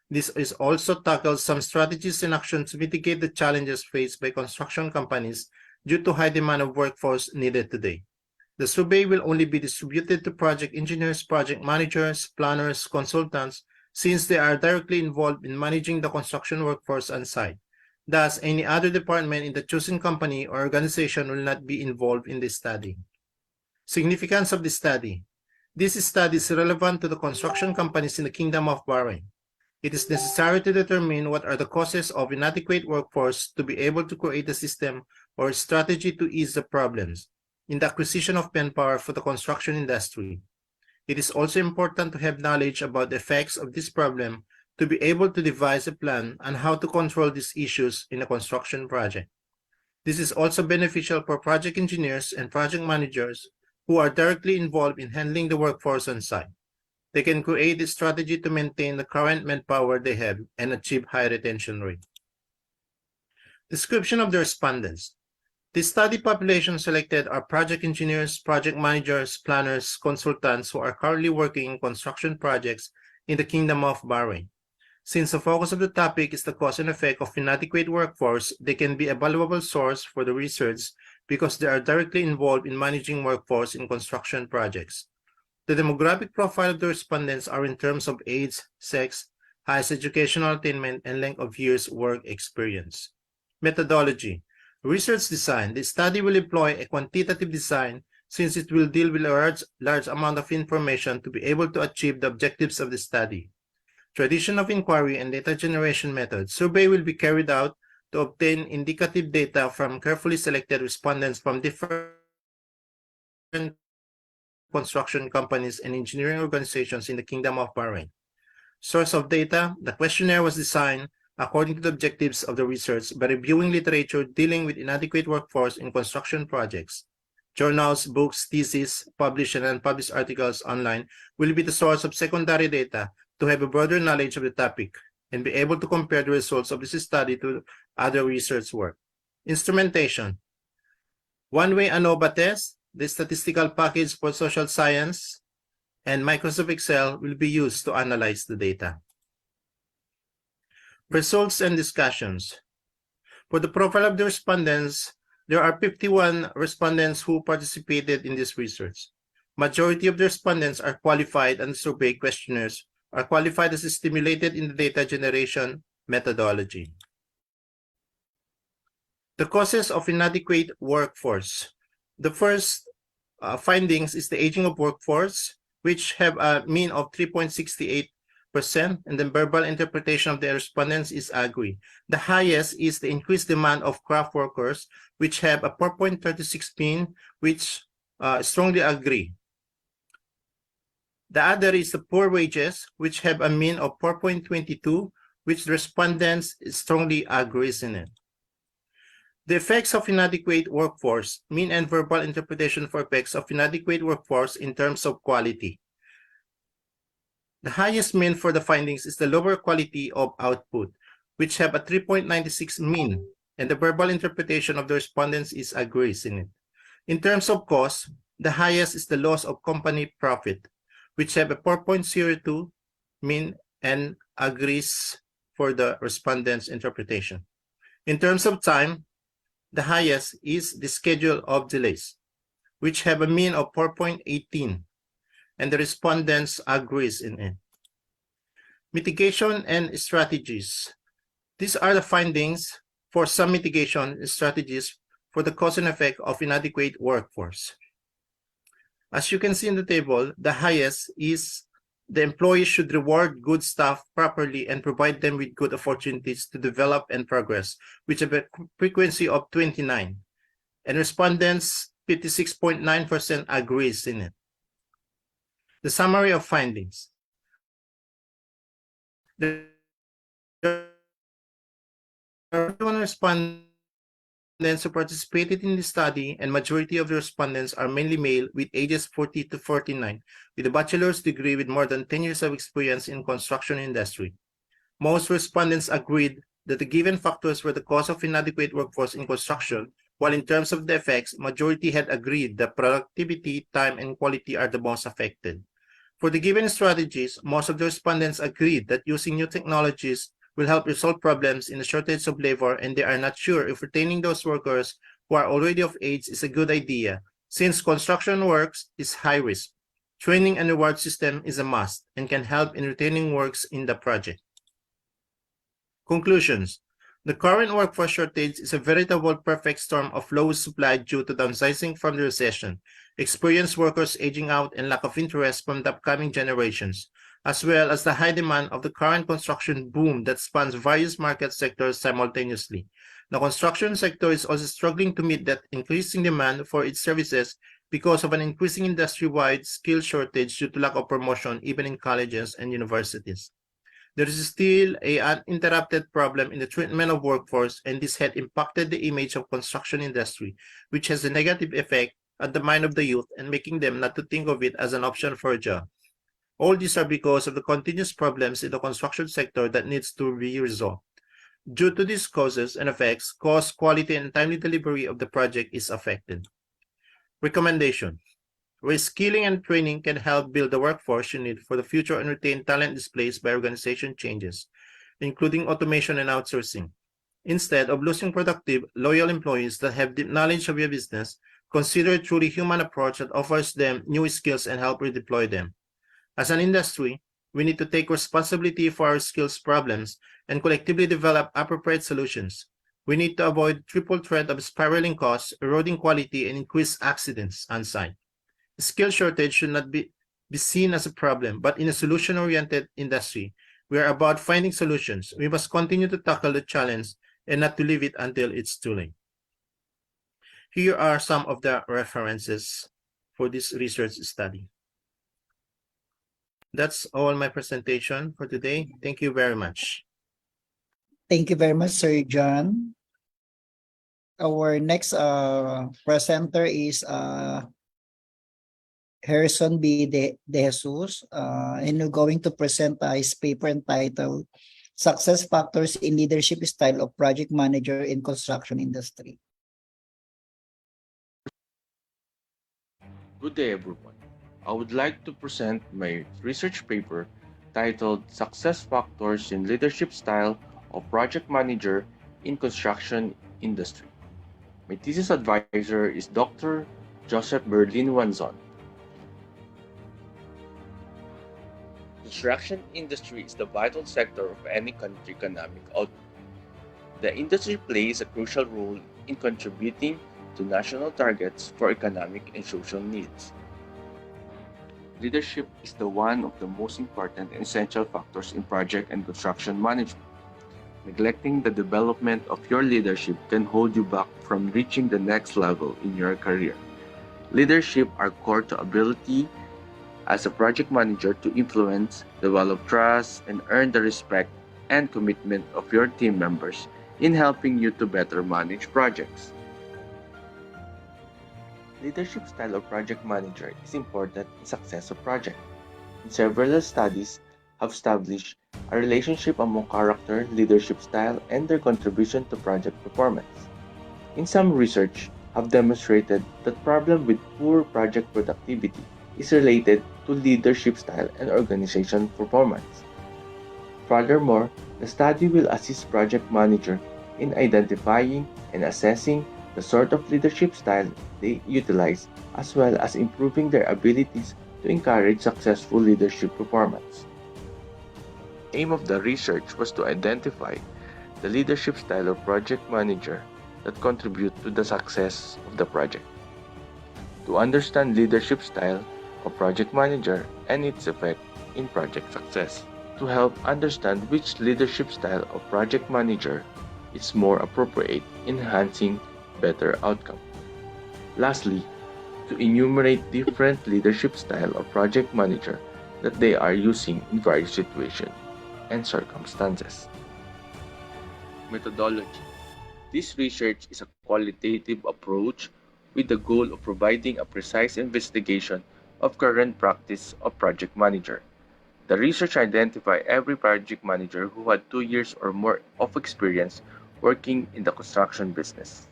This is also tackles some strategies and actions to mitigate the challenges faced by construction companies due to high demand of workforce needed today. The survey will only be distributed to project engineers, project managers, planners, consultants, since they are directly involved in managing the construction workforce on site. Thus, any other department in the chosen company or organization will not be involved in this study. Significance of the study. This study is relevant to the construction companies in the Kingdom of Bahrain. It is necessary to determine what are the causes of inadequate workforce to be able to create a system or strategy to ease the problems in the acquisition of manpower for the construction industry. It is also important to have knowledge about the effects of this problem to be able to devise a plan on how to control these issues in a construction project. This is also beneficial for project engineers and project managers who are directly involved in handling the workforce on site. They can create a strategy to maintain the current manpower they have and achieve high retention rate. Description of the respondents. The study population selected are project engineers, project managers, planners, consultants who are currently working in construction projects in the Kingdom of Bahrain. Since the focus of the topic is the cause and effect of inadequate workforce, they can be a valuable source for the research because they are directly involved in managing workforce in construction projects. The demographic profile of the respondents are in terms of age, sex, highest educational attainment, and length of years work experience. Methodology. Research design. The study will employ a quantitative design since it will deal with a large amount of information to be able to achieve the objectives of the study. Tradition of inquiry and data generation method. Survey will be carried out to obtain indicative data from carefully selected respondents from different construction companies and engineering organizations in the Kingdom of Bahrain. Source of data. The questionnaire was designed according to the objectives of the research by reviewing literature dealing with inadequate workforce in construction projects. Journals, books, theses, published and unpublished articles online will be the source of secondary data to have a broader knowledge of the topic and be able to compare the results of this study to other research work. Instrumentation. One-way ANOVA test, the statistical package for social science, and Microsoft Excel will be used to analyze the data. Results and discussions. For the profile of the respondents, there are 51 respondents who participated in this research. Majority of the respondents are qualified and survey questionnaires are qualified as stimulated in the data generation methodology. The causes of inadequate workforce. The first findings is the aging of workforce, which have a mean of 3.68%, and the verbal interpretation of the respondents is agree. The highest is the increased demand of craft workers, which have a 4.36 mean, which strongly agree. The other is the poor wages, which have a mean of 4.22, which the respondents strongly agrees in it. The effects of inadequate workforce, mean and verbal interpretation for effects of inadequate workforce in terms of quality. The highest mean for the findings is the lower quality of output, which have a 3.96 mean, and the verbal interpretation of the respondents is agrees in it. In terms of cost, the highest is the loss of company profit, which have a 4.02 mean and agrees for the respondents' interpretation. In terms of time, the highest is the schedule of delays, which have a mean of 4.18, and the respondents agrees in it. Mitigation and strategies. These are the findings for some mitigation strategies for the cause and effect of inadequate workforce. As you can see in the table, the highest is the employees should reward good staff properly and provide them with good opportunities to develop and progress, which have a frequency of 29. And respondents, 56.9% agrees in it. The summary of findings. There are 21 respondents who participated in the study, and majority of the respondents are mainly male with ages 40 to 49, with a bachelor's degree with more than 10 years of experience in construction industry. Most respondents agreed that the given factors were the cause of inadequate workforce in construction, while in terms of the effects, majority had agreed that productivity, time, and quality are the most affected. For the given strategies, most of the respondents agreed that using new technologies will help resolve problems in the shortage of labor, and they are not sure if retaining those workers who are already of age is a good idea, since construction works is high risk. Training and reward system is a must and can help in retaining works in the project. Conclusions. The current workforce shortage is a veritable perfect storm of low supply due to downsizing from the recession, experienced workers aging out, and lack of interest from the upcoming generations, as well as the high demand of the current construction boom that spans various market sectors simultaneously. The construction sector is also struggling to meet that increasing demand for its services because of an increasing industry-wide skill shortage due to lack of promotion even in colleges and universities. There is still an uninterrupted problem in the treatment of workforce, and this had impacted the image of construction industry, which has a negative effect on the mind of the youth and making them not to think of it as an option for a job. All these are because of the continuous problems in the construction sector that needs to be resolved. Due to these causes and effects, cost, quality, and timely delivery of the project is affected. Recommendation. Reskilling and training can help build the workforce you need for the future and retain talent displaced by organization changes, including automation and outsourcing. Instead of losing productive, loyal employees that have deep knowledge of your business, consider a truly human approach that offers them new skills and help redeploy them. As an industry, we need to take responsibility for our skills problems and collectively develop appropriate solutions. We need to avoid triple threat of spiraling costs, eroding quality, and increased accidents on site. Skill shortage should not be seen as a problem, but in a solution-oriented industry, we are about finding solutions. We must continue to tackle the challenge and not to leave it until it's too late. Here are some of the references for this research study. That's all my presentation for today. Thank you very much. Thank you very much, Sir John. Our next presenter is Harrison B. De Jesus, and we're going to present his paper entitled Success Factors in Leadership Style of Project Manager in Construction Industry. Good day, everyone. I would like to present my research paper titled Success Factors in Leadership Style of Project Manager in Construction Industry. My thesis advisor is Dr. Joseph Berlin Wanzon. Construction industry is the vital sector of any country's economic output. The industry plays a crucial role in contributing to national targets for economic and social needs. Leadership is one of the most important and essential factors in project and construction management. Neglecting the development of your leadership can hold you back from reaching the next level in your career. Leadership are core to ability as a project manager to influence, develop trust, and earn the respect and commitment of your team members in helping you to better manage projects. Leadership style of project manager is important in success of project. Several studies have established a relationship among character, leadership style, and their contribution to project performance. In some research have demonstrated that problem with poor project productivity is related to leadership style and organization performance. Furthermore, the study will assist project manager in identifying and assessing the sort of leadership style they utilize, as well as improving their abilities to encourage successful leadership performance. The aim of the research was to identify the leadership style of project manager that contribute to the success of the project. To understand leadership style of project manager and its effect in project success. To help understand which leadership style of project manager is more appropriate in enhancing better outcome. Lastly, to enumerate different leadership style of project manager that they are using in various situations and circumstances. Methodology. This research is a qualitative approach with the goal of providing a precise investigation of current practice of project manager. The research identified every project manager who had 2 years or more of experience working in the construction business.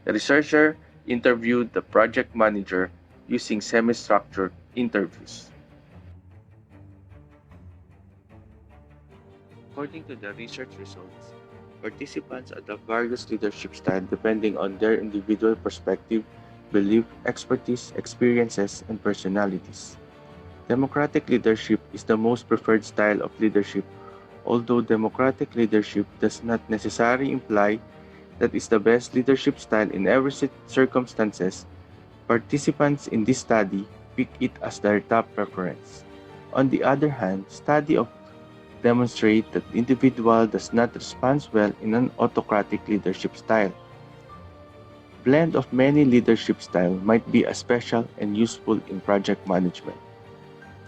The researcher interviewed the project manager using semi-structured interviews. According to the research results, participants adopt various leadership styles depending on their individual perspective, belief, expertise, experiences, and personalities. Democratic leadership is the most preferred style of leadership, although democratic leadership does not necessarily imply that is the best leadership style in every circumstances. Participants in this study pick it as their top preference. On the other hand, study demonstrate that the individual does not respond well in an autocratic leadership style. Blend of many leadership styles might be special and useful in project management.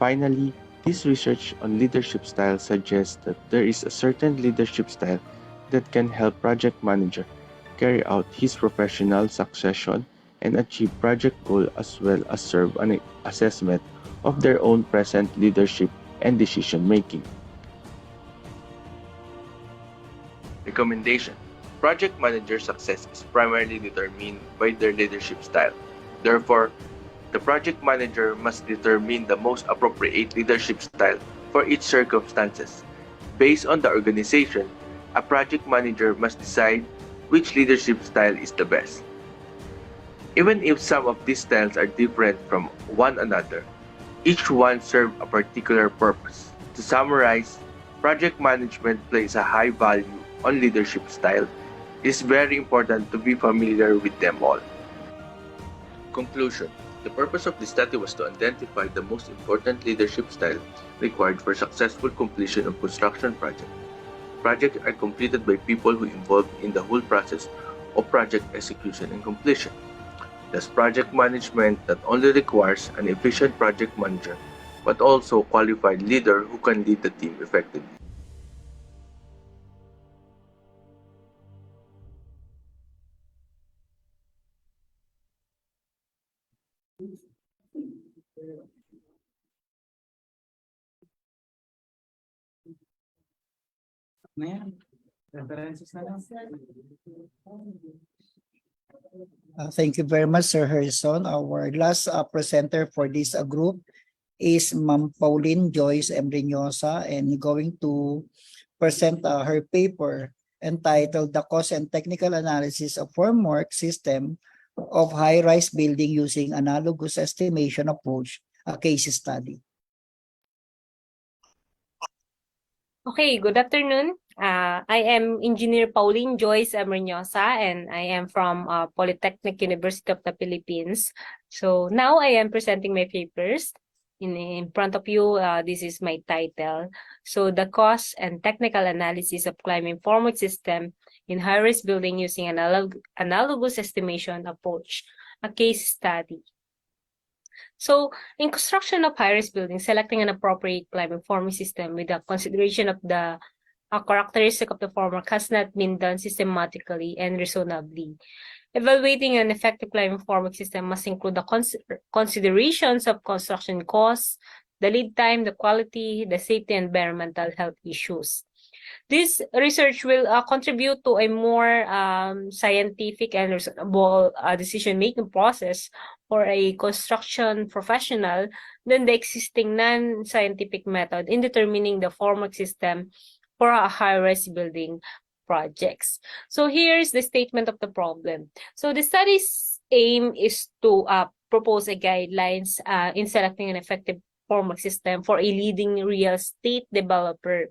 Finally, this research on leadership style suggests that there is a certain leadership style that can help project manager carry out his professional succession and achieve project goal as well as serve an assessment of their own present leadership and decision making. Recommendation. Project manager success is primarily determined by their leadership style. Therefore, the project manager must determine the most appropriate leadership style for each circumstances. Based on the organization, a project manager must decide which leadership style is the best. Even if some of these styles are different from one another, each one serves a particular purpose. To summarize, project management places a high value on leadership style. It is very important to be familiar with them all. Conclusion. The purpose of this study was to identify the most important leadership style required for successful completion of construction projects. Projects are completed by people who involved in the whole process of project execution and completion. Thus, project management not only requires an efficient project manager, but also a qualified leader who can lead the team effectively. Thank you very much, Sir Harrison. Our last presenter for this group is Ma'am Pauline Joyce Reynosa, and going to present her paper entitled "The Cost and Technical Analysis of Formwork System of High-Rise Building Using Analogous Estimation Approach, a Case Study." Okay, good afternoon. I am Engineer Pauline Joyce Reynosa, and I am from Polytechnic University of the Philippines. So now I am presenting my papers. In front of you, this is my title. So the cost and technical analysis of climbing formwork system in high-rise building using analogous estimation approach, a case study. So in construction of high-rise buildings, selecting an appropriate climbing formwork system with the consideration of the characteristic of the formwork has not been done systematically and reasonably. Evaluating an effective climbing formwork system must include the considerations of construction costs, the lead time, the quality, the safety, and environmental health issues. This research will contribute to a more scientific and reasonable decision-making process for a construction professional than the existing non-scientific method in determining the formwork system for a high-rise building projects. So here's the statement of the problem. So the study's aim is to propose a guidelines in selecting an effective formwork system for a leading real estate developer.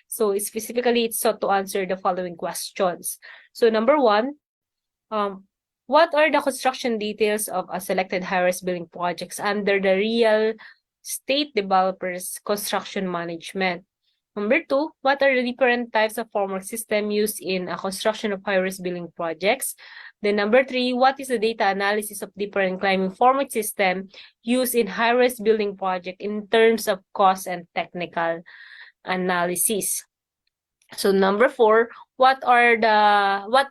So specifically, it's sought to answer the following questions. So number one, what are the construction details of a selected high-rise building projects under the real estate developer's construction management? Number two, what are the different types of formwork system used in a construction of high-rise building projects? Then number three, what is the data analysis of different climbing formwork system used in high-rise building project in terms of cost and technical analysis? So number four, what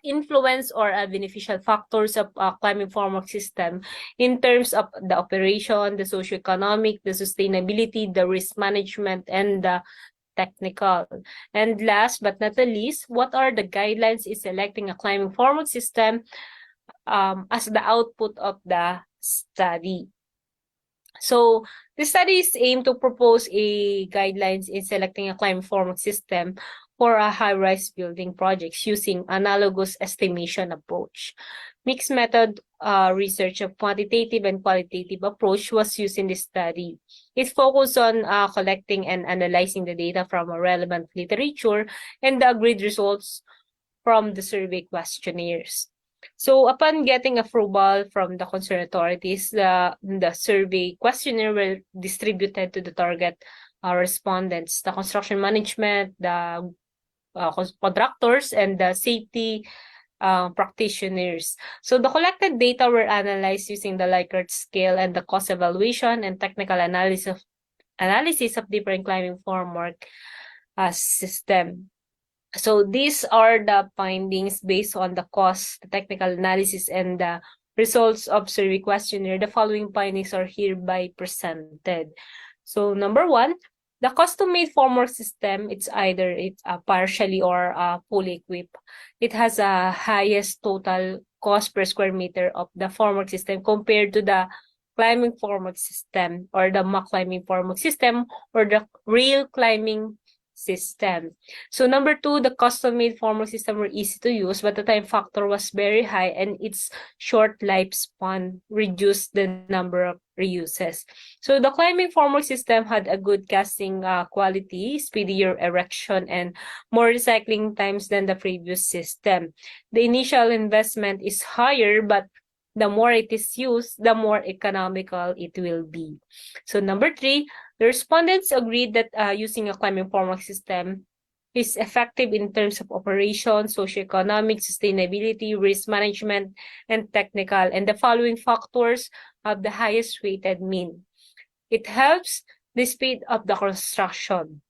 influence or beneficial factors of climbing formwork system in terms of the operation, the socioeconomic, the sustainability, the risk management, and the technical? And last but not the least, what are the guidelines in selecting a climbing formwork system as the output of the study? So the studies aim to propose a guidelines in selecting a climbing formwork system for a high-rise building projects using analogous estimation approach. Mixed method research of quantitative and qualitative approach was used in this study. It focused on collecting and analyzing the data from a relevant literature and the agreed results from the survey questionnaires. So upon getting approval from the concerned authorities, the survey questionnaire will distributed to the target respondents, the construction management, the contractors, and the safety practitioners. So the collected data were analyzed using the Likert scale and the cost evaluation and technical analysis of different climbing formwork system. So these are the findings based on the cost, the technical analysis, and the results of survey questionnaire. The following findings are hereby presented. So number one, the custom-made formwork system, it's partially or fully equipped. It has a highest total cost per square meter of the formwork system compared to the climbing formwork system, or the mock climbing formwork system, or the real climbing system. So number 2, the custom-made formwork system were easy to use, but the time factor was very high and its short lifespan reduced the number of reuses. So the climbing formwork system had a good casting quality, speedier erection, and more recycling times than the previous system. The initial investment is higher, but the more it is used, the more economical it will be. So number 3, the respondents agreed that using a climbing formwork system is effective in terms of operation, socioeconomic, sustainability, risk management, and technical. And the following factors have the highest weighted mean. It helps the speed of the construction.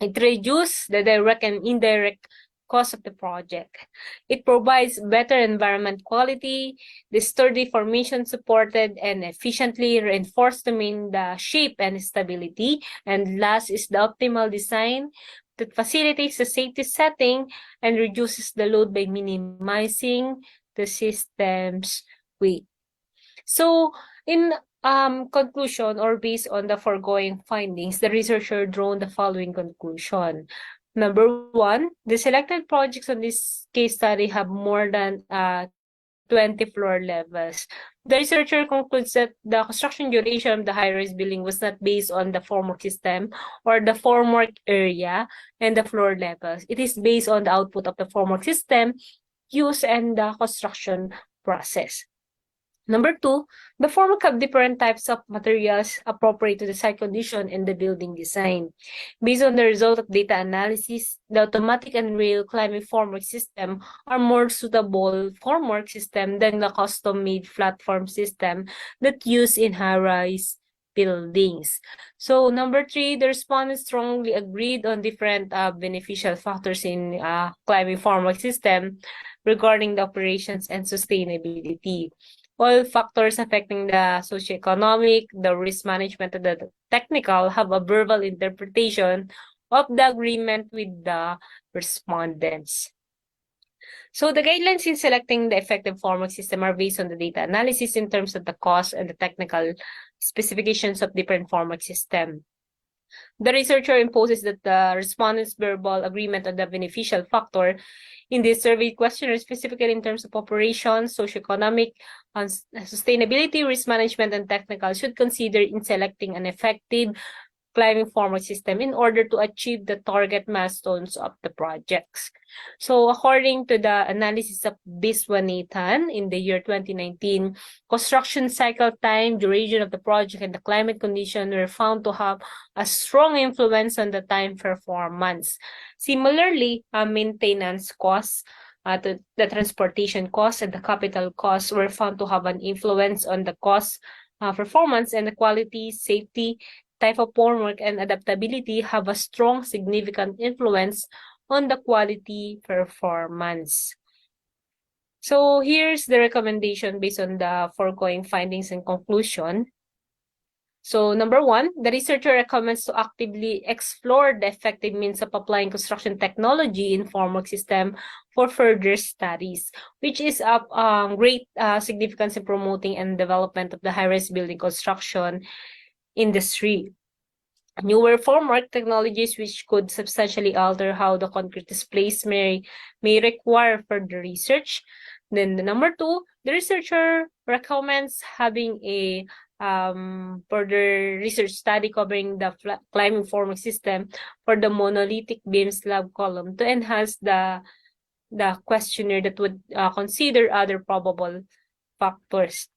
It reduces the direct and indirect cost of the project. It provides better environment quality, the sturdy formation supported and efficiently reinforced to maintain the shape and stability. And last is the optimal design that facilitates the safety setting and reduces the load by minimizing the system's weight. So in conclusion, or based on the foregoing findings, the researcher drawn the following conclusion. Number 1, the selected projects on this case study have more than 20 floor levels. The researcher concludes that the construction duration of the high-rise building was not based on the formwork system or the formwork area and the floor levels. It is based on the output of the formwork system used and the construction process. Number 2, the formwork have different types of materials appropriate to the site condition and the building design. Based on the result of data analysis, the automatic and real climbing formwork system are more suitable formwork system than the custom-made platform system that used in high-rise buildings. So number 3, the respondents strongly agreed on different beneficial factors in climbing formwork system regarding the operations and sustainability. All factors affecting the socioeconomic, the risk management, and the technical have a verbal interpretation of the agreement with the respondents. So the guidelines in selecting the effective formwork system are based on the data analysis in terms of the cost and the technical specifications of different formwork system. The researcher imposes that the respondents' verbal agreement on the beneficial factor in this survey questionnaire, specifically in terms of operations, socioeconomic, sustainability, risk management, and technical, should consider in selecting an effective climbing formwork system in order to achieve the target milestones of the projects. So according to the analysis of Viswanathan in the year 2019, construction cycle time, duration of the project, and the climate condition were found to have a strong influence on the time performance. Similarly, maintenance costs, the transportation costs, and the capital costs were found to have an influence on the cost, performance, and the quality, safety, type of formwork, and adaptability have a strong, significant influence on the quality performance. So here's the recommendation based on the foregoing findings and conclusion. So number 1, the researcher recommends to actively explore the effective means of applying construction technology in formwork system for further studies, which is of great significance in promoting and development of the high-rise building construction industry. Newer formwork technologies which could substantially alter how the concrete is placed may require further research. Then the number 2, the researcher recommends having a further research study covering the climbing formwork system for the monolithic beam slab column to enhance the questionnaire that would consider other probable factors.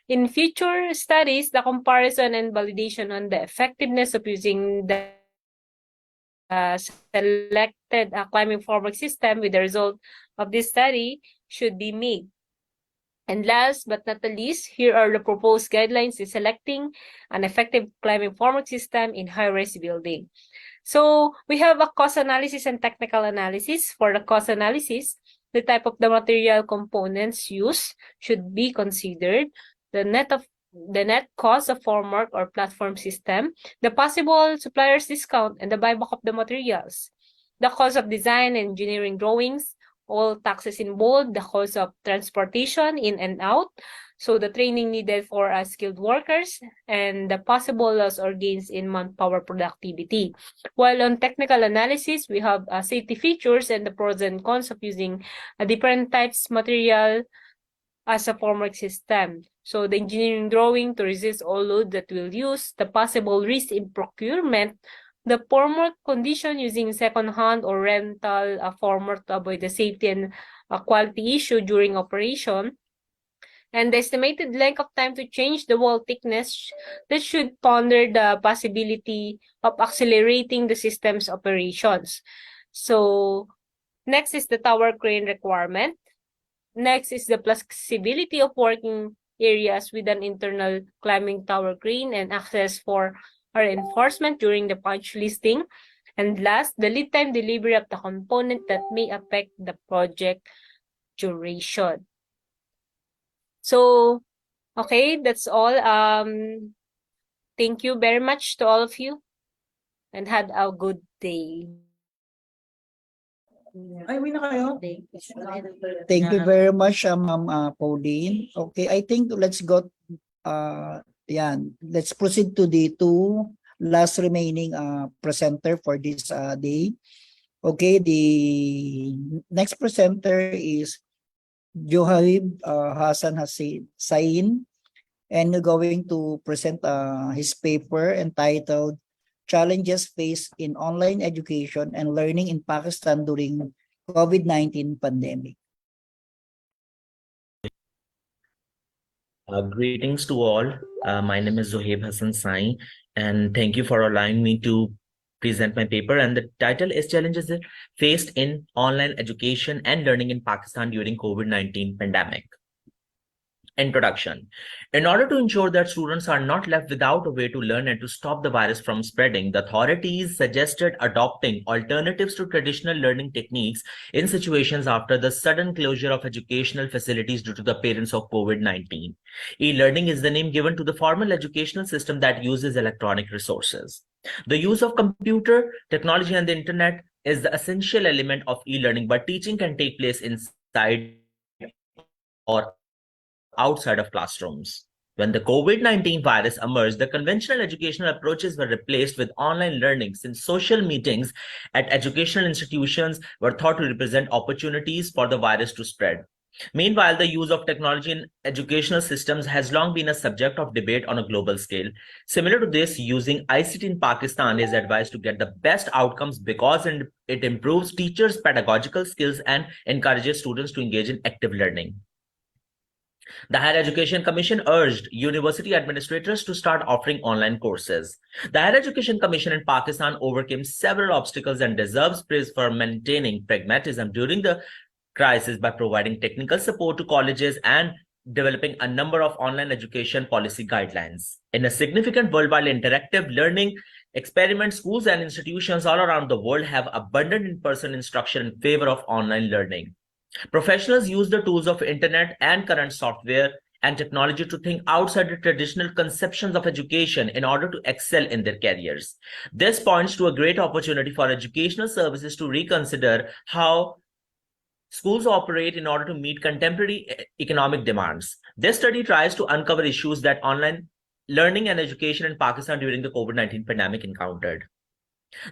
In future studies, the comparison and validation on the effectiveness of using the selected climbing formwork system with the result of this study should be made. And last but not the least, here are the proposed guidelines in selecting an effective climbing formwork system in high-rise building. So we have a cost analysis and technical analysis. For the cost analysis, the type of the material components used should be considered, the net cost of formwork or platform system, the possible supplier's discount, and the buyback of the materials, the cost of design and engineering drawings, all taxes involved, the cost of transportation in and out, So the training needed for skilled workers and the possible loss or gains in manpower productivity. While on technical analysis, we have safety features and the pros and cons of using different types material as a formwork system. So the engineering drawing to resist all load that will use, the possible risk in procurement, the formwork condition using second-hand or rental formwork to avoid the safety and quality issue during operation, and the estimated length of time to change the wall thickness that should ponder the possibility of accelerating the system's operations. So next is the tower crane requirement. Next is the flexibility of working areas with an internal climbing tower crane and access for reinforcement during the punch listing. And last, the lead time delivery of the component that may affect the project duration. So, okay, that's all. Thank you very much to all of you and had a good day. Thank you very much, Ma'am Pauline. Okay, I think let's go. Let's proceed to the two last remaining presenter for this day. Okay, the next presenter is Johaib Hassan Sain, and going to present his paper entitled Challenges Faced in Online Education and Learning in Pakistan During COVID-19 Pandemic. Greetings to all. My name is Zohaib Hassan Sain, and thank you for allowing me to present my paper. And the title is Challenges Faced in Online Education and Learning in Pakistan During COVID-19 Pandemic. Introduction. In order to ensure that students are not left without a way to learn and to stop the virus from spreading, the authorities suggested adopting alternatives to traditional learning techniques in situations after the sudden closure of educational facilities due to the appearance of COVID-19. E-learning is the name given to the formal educational system that uses electronic resources. The use of computer, technology, and the internet is the essential element of e-learning, but teaching can take place inside or outside of classrooms. When the COVID-19 virus emerged, the conventional educational approaches were replaced with online learning, since social meetings at educational institutions were thought to represent opportunities for the virus to spread. Meanwhile, the use of technology in educational systems has long been a subject of debate on a global scale. Similar to this, using ICT in Pakistan is advised to get the best outcomes because it improves teachers' pedagogical skills and encourages students to engage in active learning. The Higher Education Commission urged university administrators to start offering online courses. The Higher Education Commission in Pakistan overcame several obstacles and deserves praise for maintaining pragmatism during the crisis by providing technical support to colleges and developing a number of online education policy guidelines. In a significant worldwide interactive learning experiment, schools and institutions all around the world have abundant in-person instruction in favor of online learning. Professionals use the tools of internet and current software and technology to think outside the traditional conceptions of education in order to excel in their careers. This points to a great opportunity for educational services to reconsider how schools operate in order to meet contemporary economic demands. This study tries to uncover issues that online learning and education in Pakistan during the COVID-19 pandemic encountered.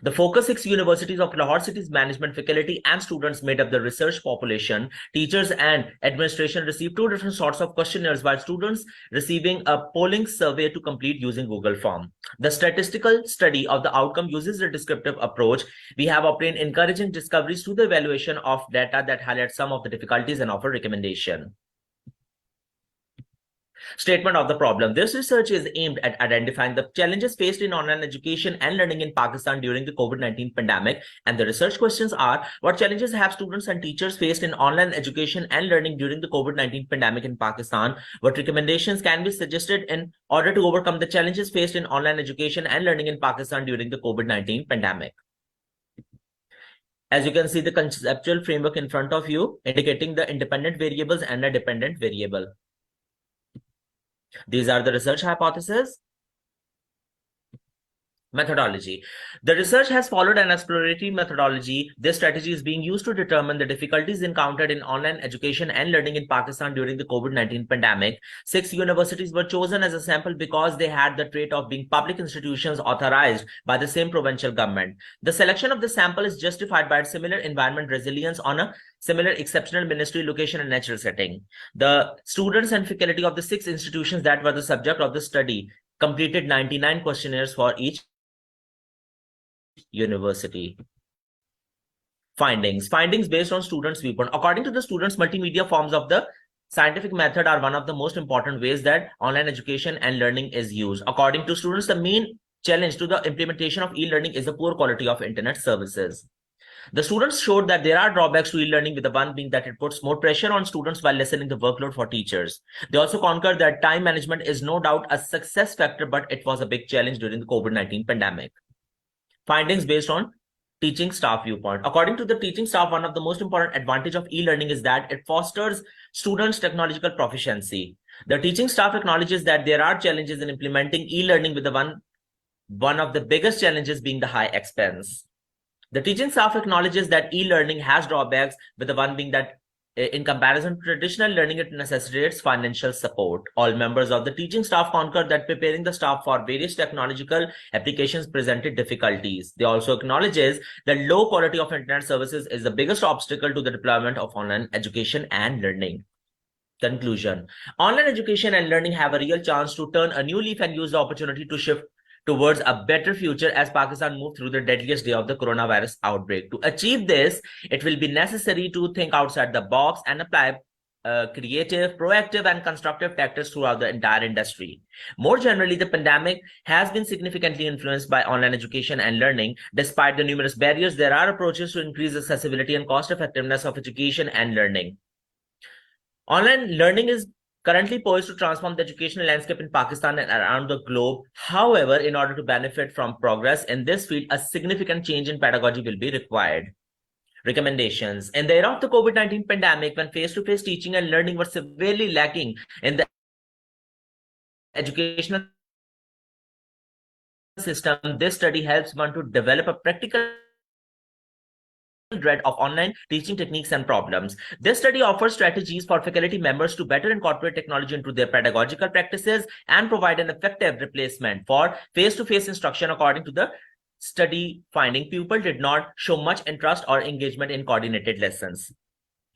The Focus 6 universities of Lahore City's management faculty and students made up the research population. Teachers and administration received two different sorts of questionnaires, while students receiving a polling survey to complete using Google Form. The statistical study of the outcome uses a descriptive approach. We have obtained encouraging discoveries through the evaluation of data that highlight some of the difficulties and offer recommendation. Statement of the problem. This research is aimed at identifying the challenges faced in online education and learning in Pakistan during the COVID-19 pandemic. And the research questions are: what challenges have students and teachers faced in online education and learning during the COVID-19 pandemic in Pakistan? What recommendations can be suggested in order to overcome the challenges faced in online education and learning in Pakistan during the COVID-19 pandemic? As you can see, the conceptual framework in front of you, indicating the independent variables and a dependent variable. These are the research hypotheses. Methodology. The research has followed an exploratory methodology. This strategy is being used to determine the difficulties encountered in online education and learning in Pakistan during the COVID-19 pandemic. 6 universities were chosen as a sample because they had the trait of being public institutions authorized by the same provincial government. The selection of the sample is justified by its similar environment resilience on a similar exceptional ministry location and natural setting. The students and faculty of the 6 institutions that were the subject of the study completed 99 questionnaires for each university. Findings based on students' viewpoint. According to the students, multimedia forms of the scientific method are one of the most important ways that online education and learning is used. According to students, the main challenge to the implementation of e-learning is the poor quality of internet services. The students showed that there are drawbacks to e-learning, with the one being that it puts more pressure on students while lessening the workload for teachers. They also concurred that time management is no doubt a success factor, but it was a big challenge during the COVID-19 pandemic. Findings based on teaching staff viewpoint. According to the teaching staff, one of the most important advantage of e-learning is that it fosters students' technological proficiency. The teaching staff acknowledges that there are challenges in implementing e-learning, with the one of the biggest challenges being the high expense. The teaching staff acknowledges that e-learning has drawbacks, with the one being that in comparison to traditional learning, it necessitates financial support. All members of the teaching staff concur that preparing the staff for various technological applications presented difficulties. They also acknowledges that low quality of internet services is the biggest obstacle to the deployment of online education and learning. Conclusion. Online education and learning have a real chance to turn a new leaf and use the opportunity to shift towards a better future as Pakistan moves through the deadliest day of the coronavirus outbreak. To achieve this, it will be necessary to think outside the box and apply creative, proactive, and constructive tactics throughout the entire industry. More generally, the pandemic has been significantly influenced by online education and learning. Despite the numerous barriers, there are approaches to increase accessibility and cost effectiveness of education and learning. Online learning is currently poised to transform the educational landscape in Pakistan and around the globe. However, in order to benefit from progress in this field, a significant change in pedagogy will be required. Recommendations. In the era of the COVID-19 pandemic, when face-to-face teaching and learning were severely lacking in the educational system, this study helps one to develop a practical dread of online teaching techniques and problems. This study offers strategies for faculty members to better incorporate technology into their pedagogical practices and provide an effective replacement for face-to-face instruction. According to the study finding, pupils did not show much interest or engagement in coordinated lessons.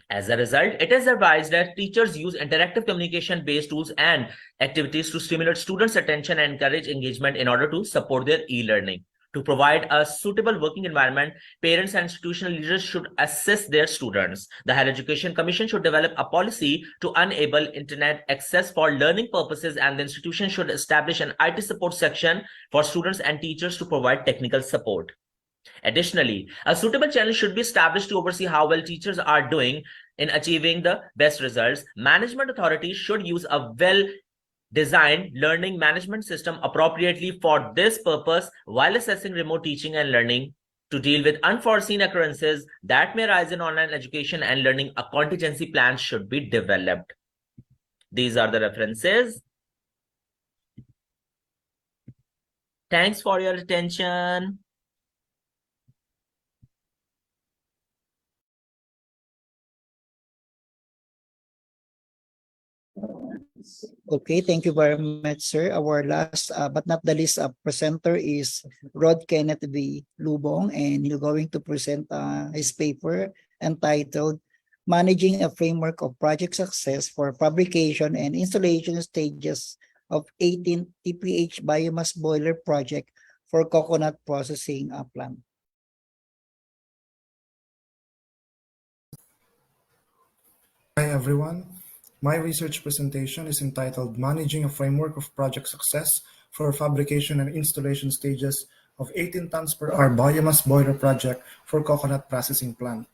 As a result, it is advised that teachers use interactive communication-based tools and activities to stimulate students' attention and encourage engagement in order to support their e-learning. To provide a suitable working environment, parents and institutional leaders should assist their students. The Higher Education Commission should develop a policy to enable internet access for learning purposes, and the institution should establish an IT support section for students and teachers to provide technical support. Additionally, a suitable channel should be established to oversee how well teachers are doing in achieving the best results. Management authorities should use a well-designed learning management system appropriately for this purpose while assessing remote teaching and learning. To deal with unforeseen occurrences that may arise in online education and learning, a contingency plan should be developed. These are the references. Thanks for your attention. Okay, thank you very much, sir. Our last but not the least presenter is Rod Kenneth V. Lubong, and he's going to present his paper entitled Managing a Framework of Project Success for Fabrication and Installation Stages of 18 TPH Biomass Boiler Project for Coconut Processing Plant. Hi everyone. My research presentation is entitled Managing a Framework of Project Success for Fabrication and Installation Stages of 18 Tons per Hour Biomass Boiler Project for Coconut Processing Plant.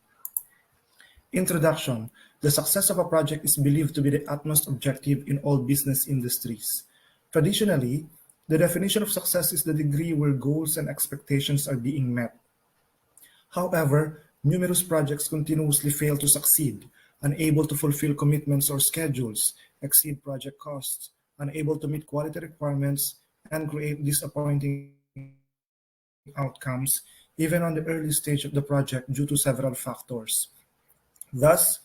Introduction. The success of a project is believed to be the utmost objective in all business industries. Traditionally, the definition of success is the degree where goals and expectations are being met. However, numerous projects continuously fail to succeed, unable to fulfill commitments or schedules, exceed project costs, unable to meet quality requirements, and create disappointing outcomes even on the early stage of the project due to several factors. Thus,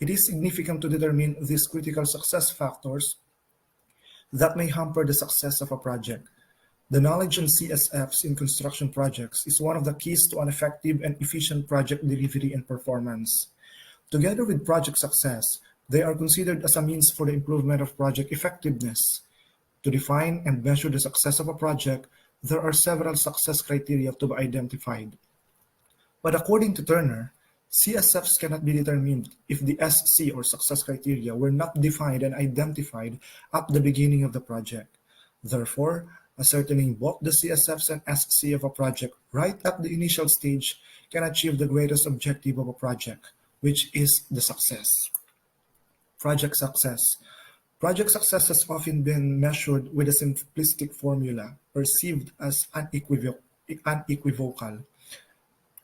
it is significant to determine these critical success factors that may hamper the success of a project. The knowledge on CSFs in construction projects is one of the keys to an effective and efficient project delivery and performance. Together with project success, they are considered as a means for the improvement of project effectiveness. To define and measure the success of a project, there are several success criteria to be identified. But according to Turner, CSFs cannot be determined if the SC or success criteria were not defined and identified at the beginning of the project. Therefore, ascertaining both the CSFs and SC of a project right at the initial stage can achieve the greatest objective of a project, which is the success. Project success. Project success has often been measured with a simplistic formula, perceived as unequivocal.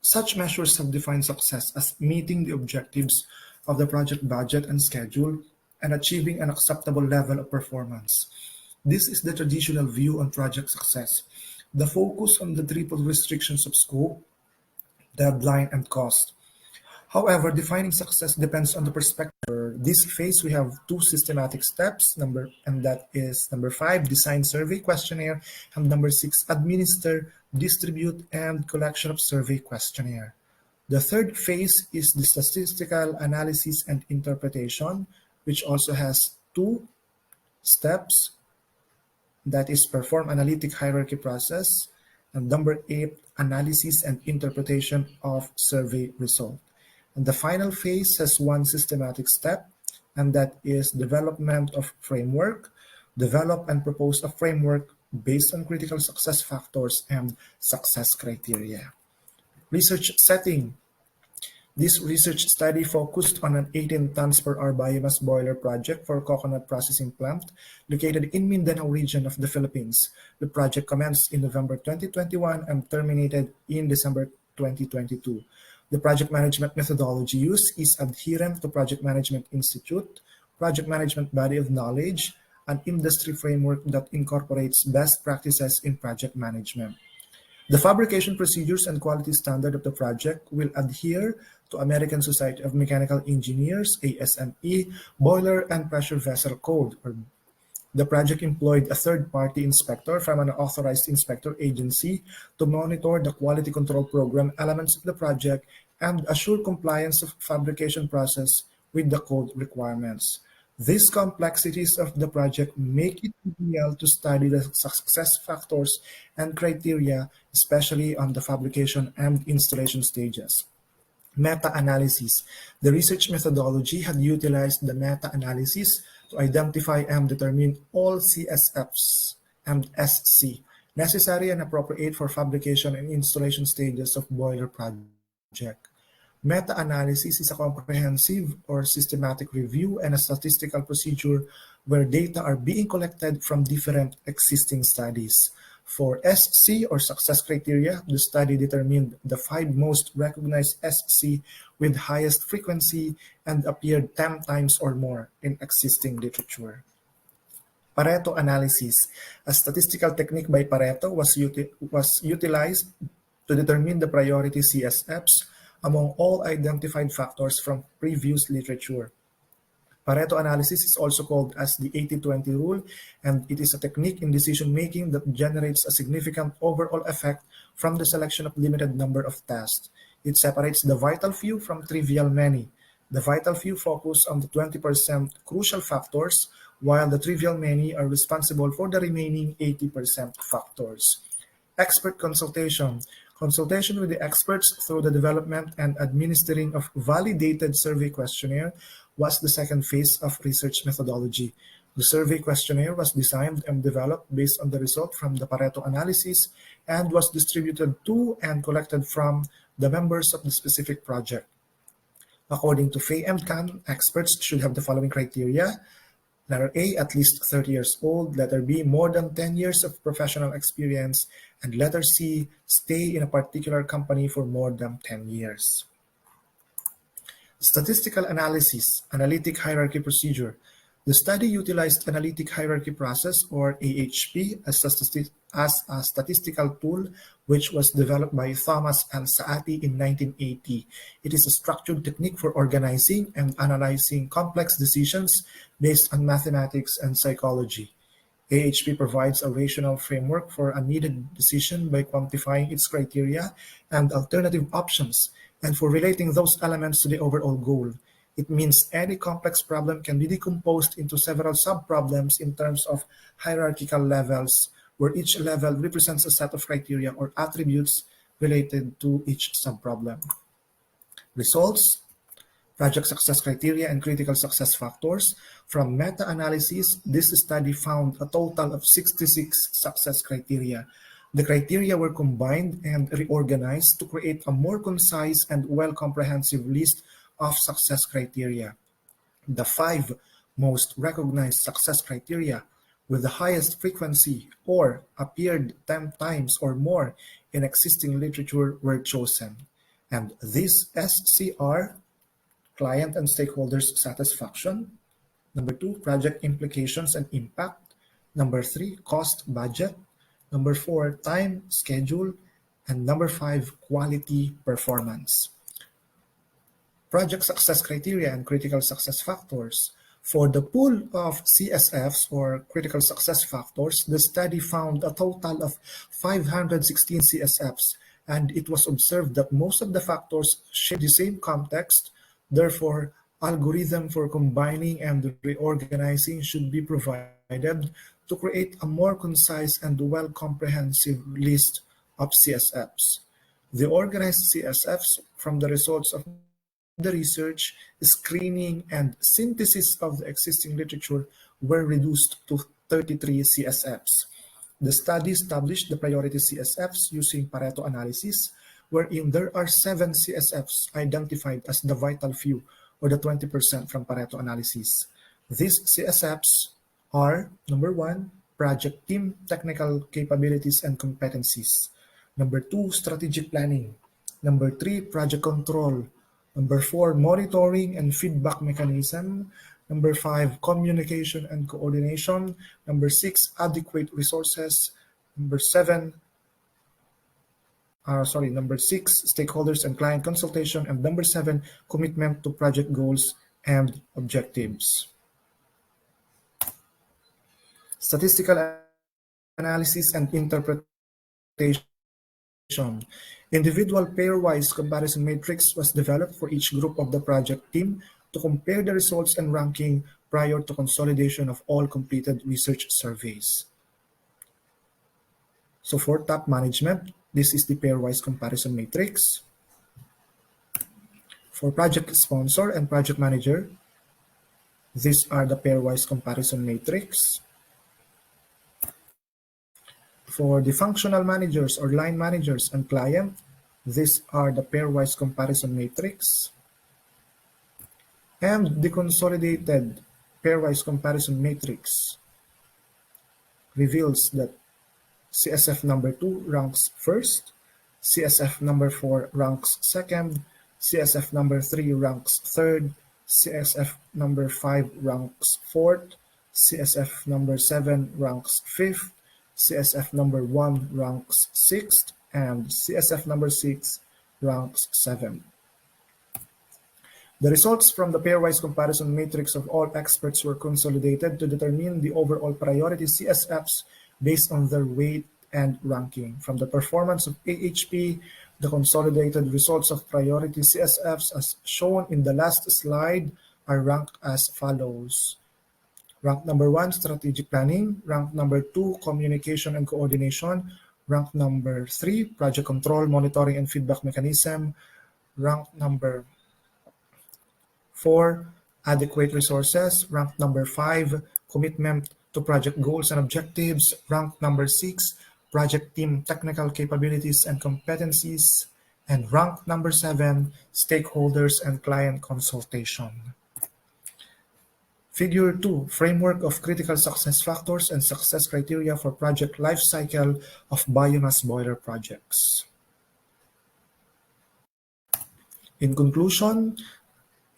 Such measures have defined success as meeting the objectives of the project budget and schedule and achieving an acceptable level of performance. This is the traditional view on project success. The focus on the triple restrictions of scope, deadline, and cost. However, defining success depends on the perspective. For this phase, we have two systematic steps, and that is number 5, design survey questionnaire, and number 6, administer, distribute, and collection of survey questionnaire. The third phase is the statistical analysis and interpretation, which also has 2 steps, that is perform analytic hierarchy process, and number 8, analysis and interpretation of survey result. And the final phase has 1 systematic step, and that is development of framework, develop and propose a framework based on critical success factors and success criteria. Research setting. This research study focused on an 18 tons per hour biomass boiler project for a coconut processing plant located in Mindanao region of the Philippines. The project commenced in November 2021 and terminated in December 2022. The project management methodology used is adherent to Project Management Institute, Project Management Body of Knowledge, an industry framework that incorporates best practices in project management. The fabrication procedures and quality standard of the project will adhere to American Society of Mechanical Engineers, ASME, Boiler and Pressure Vessel Code. The project employed a third-party inspector from an authorized inspector agency to monitor the quality control program elements of the project and assure compliance of fabrication process with the code requirements. These complexities of the project make it ideal to study the success factors and criteria, especially on the fabrication and installation stages. Meta-analysis. The research methodology had utilized the meta-analysis to identify and determine all CSFs and SC necessary and appropriate for fabrication and installation stages of boiler project. Meta-analysis is a comprehensive or systematic review and a statistical procedure where data are being collected from different existing studies. For SC or success criteria, the study determined the 5 most recognized SC with highest frequency and appeared 10 times or more in existing literature. Pareto analysis. A statistical technique by Pareto was utilized to determine the priority CSFs among all identified factors from previous literature. Pareto analysis is also called as the 80-20 rule, and it is a technique in decision-making that generates a significant overall effect from the selection of limited number of tasks. It separates the vital few from trivial many. The vital few focus on the 20% crucial factors, while the trivial many are responsible for the remaining 80% factors. Expert consultation. Consultation with the experts through the development and administering of validated survey questionnaire was the second phase of research methodology. The survey questionnaire was designed and developed based on the result from the Pareto analysis and was distributed to and collected from the members of the specific project. According to Fay and Khan, experts should have the following criteria. Letter A, at least 30 years old. Letter B, more than 10 years of professional experience. And letter C, stay in a particular company for more than 10 years. Statistical analysis, analytic hierarchy procedure. The study utilized analytic hierarchy process, or AHP, as a as a statistical tool which was developed by Thomas and Saati in 1980. It is a structured technique for organizing and analyzing complex decisions based on mathematics and psychology. AHP provides a rational framework for a needed decision by quantifying its criteria and alternative options, and for relating those elements to the overall goal. It means any complex problem can be decomposed into several sub-problems in terms of hierarchical levels, where each level represents a set of criteria or attributes related to each sub-problem. Results: project success criteria and critical success factors. From meta-analysis, this study found a total of 66 success criteria. The criteria were combined and reorganized to create a more concise and well-comprehensive list of success criteria. The 5 most recognized success criteria with the highest frequency or appeared 10 times or more in existing literature were chosen. And these SCR: client and stakeholders satisfaction. Number 2, project implications and impact. Number 3, cost budget. Number 4, time schedule. And number 5, quality performance. Project success criteria and critical success factors. For the pool of CSFs, or critical success factors, the study found a total of 516 CSFs, and it was observed that most of the factors share the same context. Therefore, algorithm for combining and reorganizing should be provided to create a more concise and well-comprehensive list of CSFs. The organized CSFs from the results of the research, screening, and synthesis of the existing literature were reduced to 33 CSFs. The study established the priority CSFs using Pareto analysis, wherein there are 7 CSFs identified as the vital few, or the 20% from Pareto analysis. These CSFs are: number 1, project team technical capabilities and competencies. Number 2, strategic planning. Number 3, project control. Number 4, monitoring and feedback mechanism. Number 5, communication and coordination. Number 6, adequate resources. Number 6, stakeholders and client consultation. And number 7, commitment to project goals and objectives. Statistical analysis and interpretation. Individual pairwise comparison matrix was developed for each group of the project team to compare the results and ranking prior to consolidation of all completed research surveys. So for top management, this is the pairwise comparison matrix. For project sponsor and project manager, these are the pairwise comparison matrix. For the functional managers or line managers and client, these are the pairwise comparison matrix. And the consolidated pairwise comparison matrix reveals that CSF number 2 ranks first, CSF number 4 ranks second, CSF number 3 ranks third, CSF number 5 ranks fourth, CSF number 7 ranks fifth, CSF number 1 ranks 6th, and CSF number 6 ranks 7th. The results from the pairwise comparison matrix of all experts were consolidated to determine the overall priority CSFs based on their weight and ranking. From the performance of AHP, the consolidated results of priority CSFs as shown in the last slide are ranked as follows. Rank number 1, strategic planning. Rank number 2, communication and coordination. Rank number 3, project control, monitoring and feedback mechanism. Rank number 4, adequate resources. Rank number 5, commitment to project goals and objectives. Rank number 6, project team technical capabilities and competencies. And rank number 7, stakeholders and client consultation. Figure 2, framework of critical success factors and success criteria for project life cycle of biomass boiler projects. In conclusion,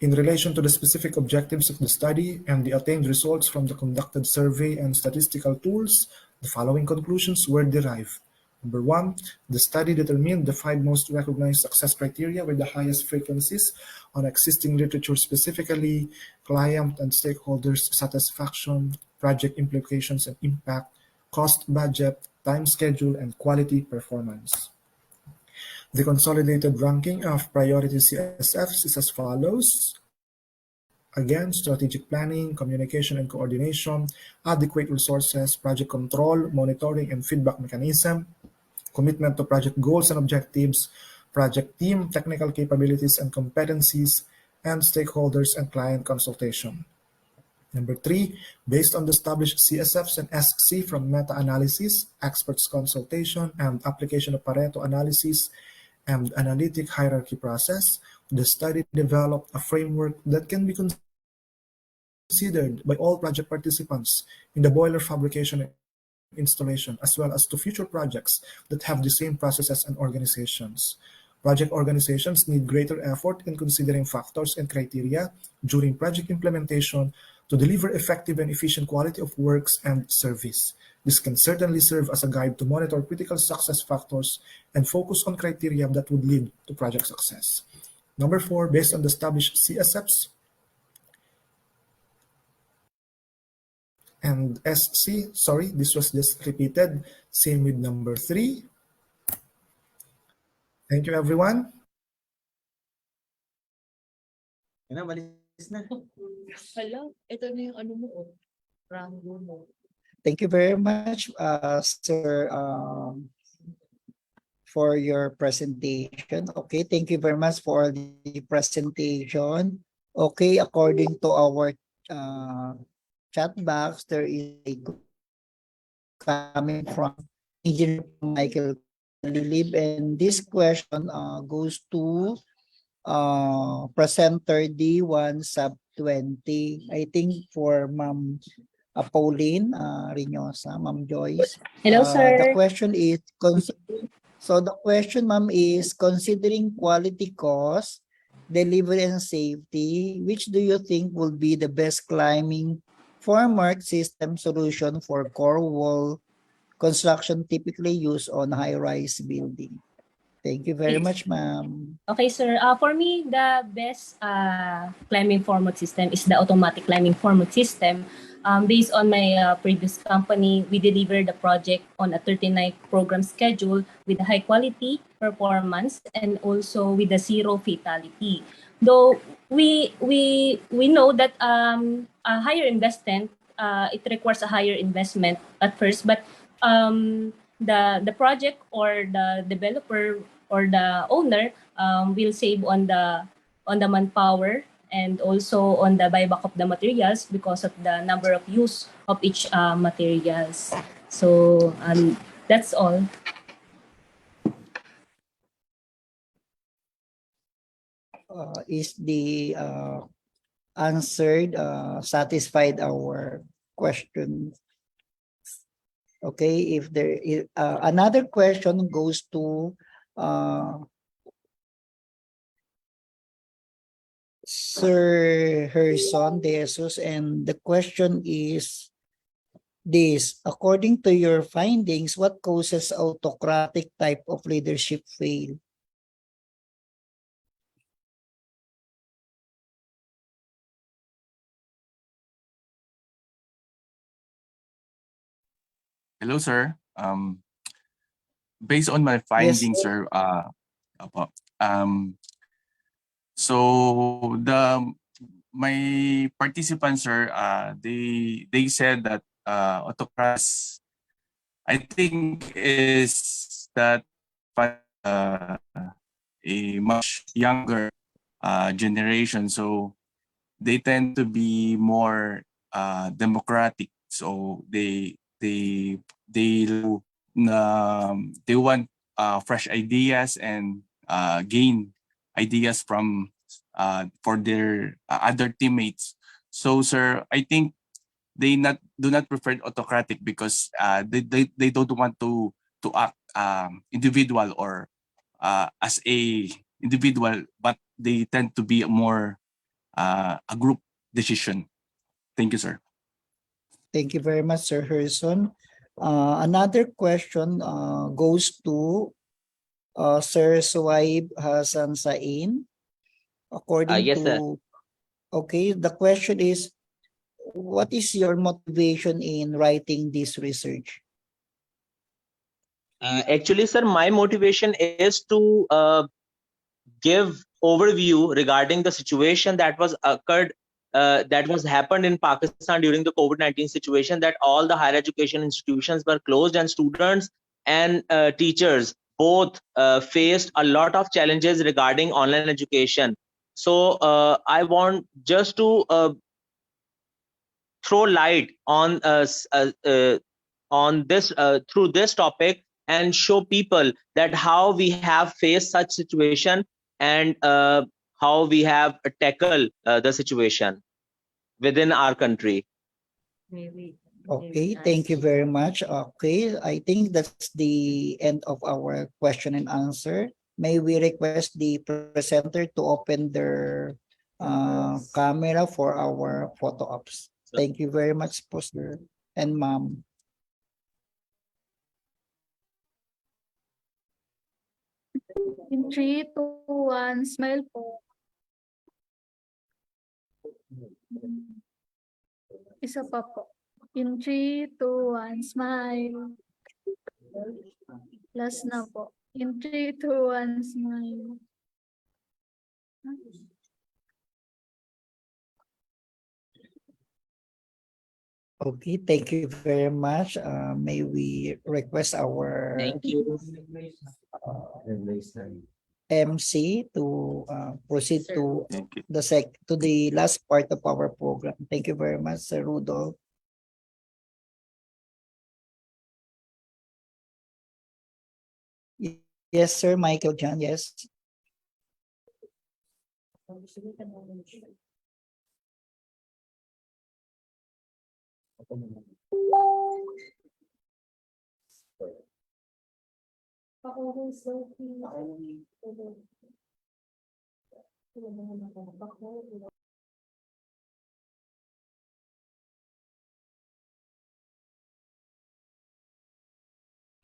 in relation to the specific objectives of the study and the attained results from the conducted survey and statistical tools, The following conclusions were derived. Number 1, the study determined the 5 most recognized success criteria with the highest frequencies on existing literature, specifically client and stakeholders satisfaction, project implications and impact, cost budget, time schedule, and quality performance. The consolidated ranking of priority CSFs is as follows. Again, strategic planning, communication and coordination, adequate resources, project control, monitoring and feedback mechanism, commitment to project goals and objectives, project team, technical capabilities and competencies, and stakeholders and client consultation. Number 3, based on the established CSFs and SC from meta-analysis, experts consultation, and application of Pareto analysis and analytic hierarchy process, the study developed a framework that can be considered by all project participants in the boiler fabrication and installation, as well as to future projects that have the same processes and organizations. Project organizations need greater effort in considering factors and criteria during project implementation to deliver effective and efficient quality of works and service. This can certainly serve as a guide to monitor critical success factors and focus on criteria that would lead to project success. Number 4, based on the established CSFs and SC, sorry, this was just repeated. Same with number 3. Thank you, everyone. Hello, ito na yung ano mo, rango mo. Thank you very much, sir, for your presentation. Okay, thank you very much for the presentation. Okay, according to our chat box, there is a coming from Engineer Michael Lilib, and this question goes to presenter D1 sub 20. I think for Ma'am Pauline Reynosa, Ma'am Joyce. Hello, sir. The question is, the question, ma'am, is considering quality, cost, delivery, and safety, which do you think will be the best climbing formwork system solution for core wall construction typically used on high-rise building? Thank you very much, ma'am. Okay, sir. For me, the best climbing formwork system is the automatic climbing formwork system. Based on my previous company, we delivered the project on a 39 program schedule with a high quality performance and also with a 0 fatality. Though we know that a higher investment, it requires a higher investment at first, but the project or the developer or the owner will save on the manpower and also on the buyback of the materials because of the number of use of each materials. So that's all. Is the answered satisfied our question? Okay, if there is another question goes to Sir Herson De Jesus, and the question is this: according to your findings, what causes autocratic type of leadership fail? Hello, sir. Based on my findings, sir, so my participants, sir, they said that autocrats, I think, is that a much younger generation, so they tend to be more democratic. So they want fresh ideas and gain ideas from for their other teammates. So, sir, I think they do not prefer autocratic because they don't want to act individual or as a individual, but they tend to be more a group decision. Thank you, sir. Thank you very much, Sir Herson. Another question goes to Sir Suwaib Hassan Sain. According Yes, sir. to, okay, the question is, what is your motivation in writing this research? Actually, sir, my motivation is to give overview regarding the situation that was occurred, that was happened in Pakistan during the COVID-19 situation, that all the higher education institutions were closed and students and teachers both faced a lot of challenges regarding online education. So I want just to throw light on this through this topic and show people that how we have faced such situation and how we have tackled the situation within our country. Okay, thank you very much. Okay, I think that's the end of our question and answer. May we request the presenter to open their camera for our photo ops. Thank you very much, sir and ma'am. In 3, 2, 1, smile po. Isa pa po. In 3, 2, 1, smile. Last na po. In 3, 2, 1, smile. Okay, thank you very much. May we request our MC to proceed to the last part of our program. Thank you very much, Sir Rudolph. Yes, Sir Michael John, yes.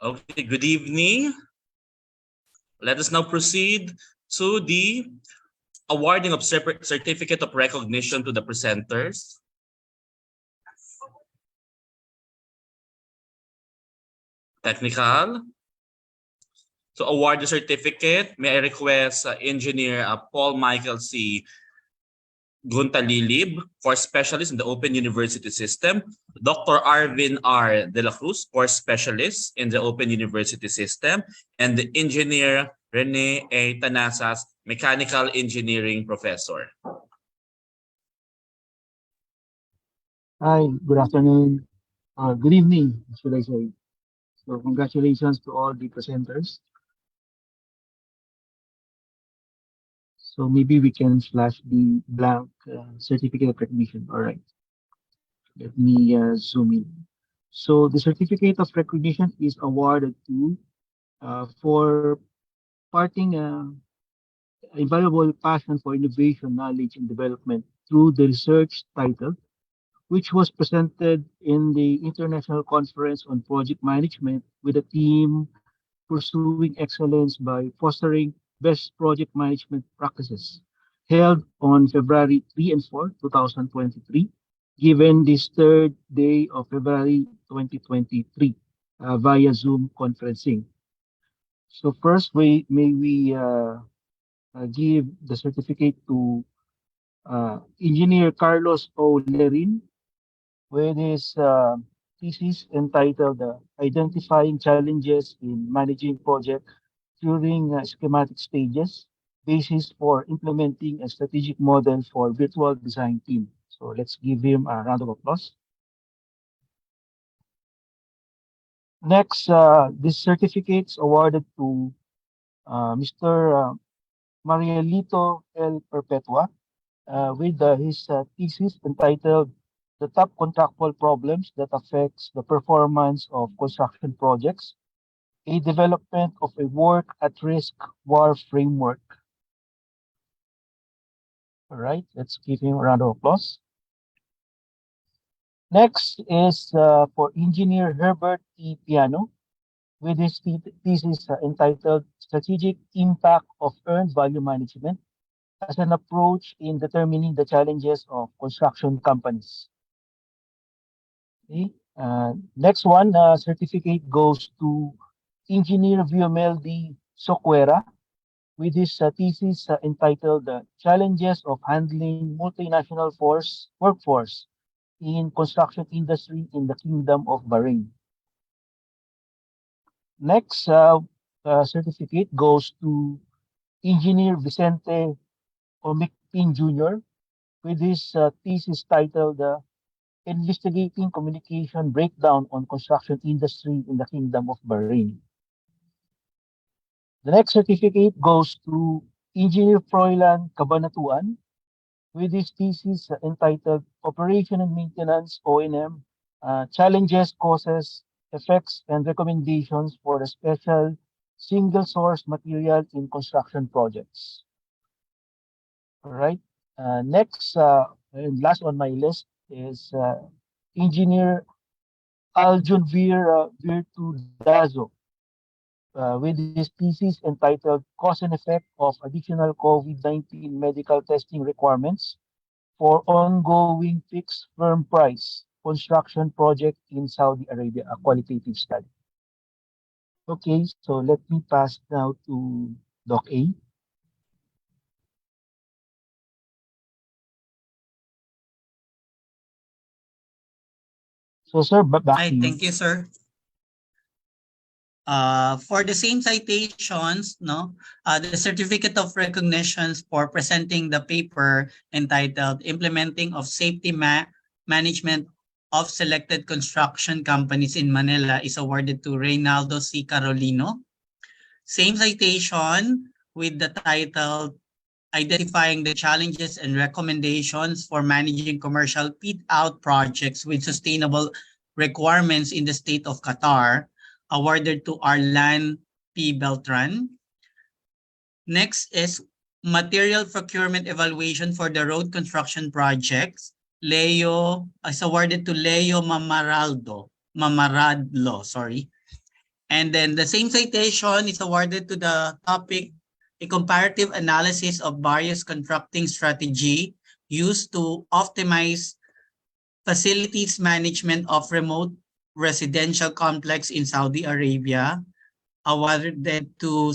Okay, good evening. Let us now proceed to the awarding of certificate of recognition to the presenters. Technical. To award the certificate, may I request Engineer Paul Michael C. Guntalilib for specialist in the Open University System, Dr. Arvin R. De La Cruz for specialist in the Open University System, and the Engineer Rene A. Tanasas, Mechanical Engineering Professor. Hi, good afternoon. Good evening, should I say. So congratulations to all the presenters. So maybe we can flash the blank certificate of recognition. All right. Let me zoom in. So the certificate of recognition is awarded to for parting invaluable passion for innovation, knowledge, and development through the research title, which was presented in the International Conference on Project Management with a theme pursuing excellence by fostering best project management practices, held on February 3 and 4, 2023, given this third day of February 2023 via Zoom conferencing. So first, may we give the certificate to Engineer Carlos O. Lerin with his thesis entitled Identifying Challenges in Managing Projects During Schematic Stages, Basis for Implementing a Strategic Model for Virtual Design Team. So let's give him a round of applause. Next, this certificates awarded to Mr. Marielito L. Perpetua with his thesis entitled The Top Contractual Problems That Affects the Performance of Construction Projects, a Development of a Work-at-Risk WAR Framework. All right, let's give him a round of applause. Next is for Engineer Herbert E. Piano with his thesis entitled Strategic Impact of Earned Value Management as an Approach in Determining the Challenges of Construction Companies. Okay. Next one, certificate goes to Engineer Viomel Soquera with his thesis entitled Challenges of Handling Multinational Workforce in Construction Industry in the Kingdom of Bahrain. Next certificate goes to Engineer Vicente Omicpin Jr. with his thesis titled Investigating Communication Breakdown on Construction Industry in the Kingdom of Bahrain. The next certificate goes to Engineer Froilan Cabanatuan with his thesis entitled Operation and Maintenance O&M, Challenges, Causes, Effects, and Recommendations for a Special Single Source Material in Construction Projects. All right. Next, and last on my list is Engineer Aljunvir Virtudazo with his thesis entitled Cause and Effect of Additional COVID-19 Medical Testing Requirements for Ongoing Fixed Firm Price Construction Project in Saudi Arabia, a qualitative study. Okay, so let me pass now to Doc A. So, sir, back to you. Thank you, sir. For the same citations, the certificate of recognitions for presenting the paper entitled Implementing of Safety Management of Selected Construction Companies in Manila is awarded to Reynaldo C. Carolino. Same citation with the title Identifying the Challenges and Recommendations for Managing Commercial Fit-Out Projects with Sustainable Requirements in the State of Qatar, awarded to Arlan P. Beltran. Next is Material Procurement Evaluation for the Road Construction Projects. Leo is awarded to Leo Mamaradlo, sorry. And then the same citation is awarded to the topic, a comparative analysis of various contracting strategy used to optimize facilities management of remote residential complex in Saudi Arabia, awarded to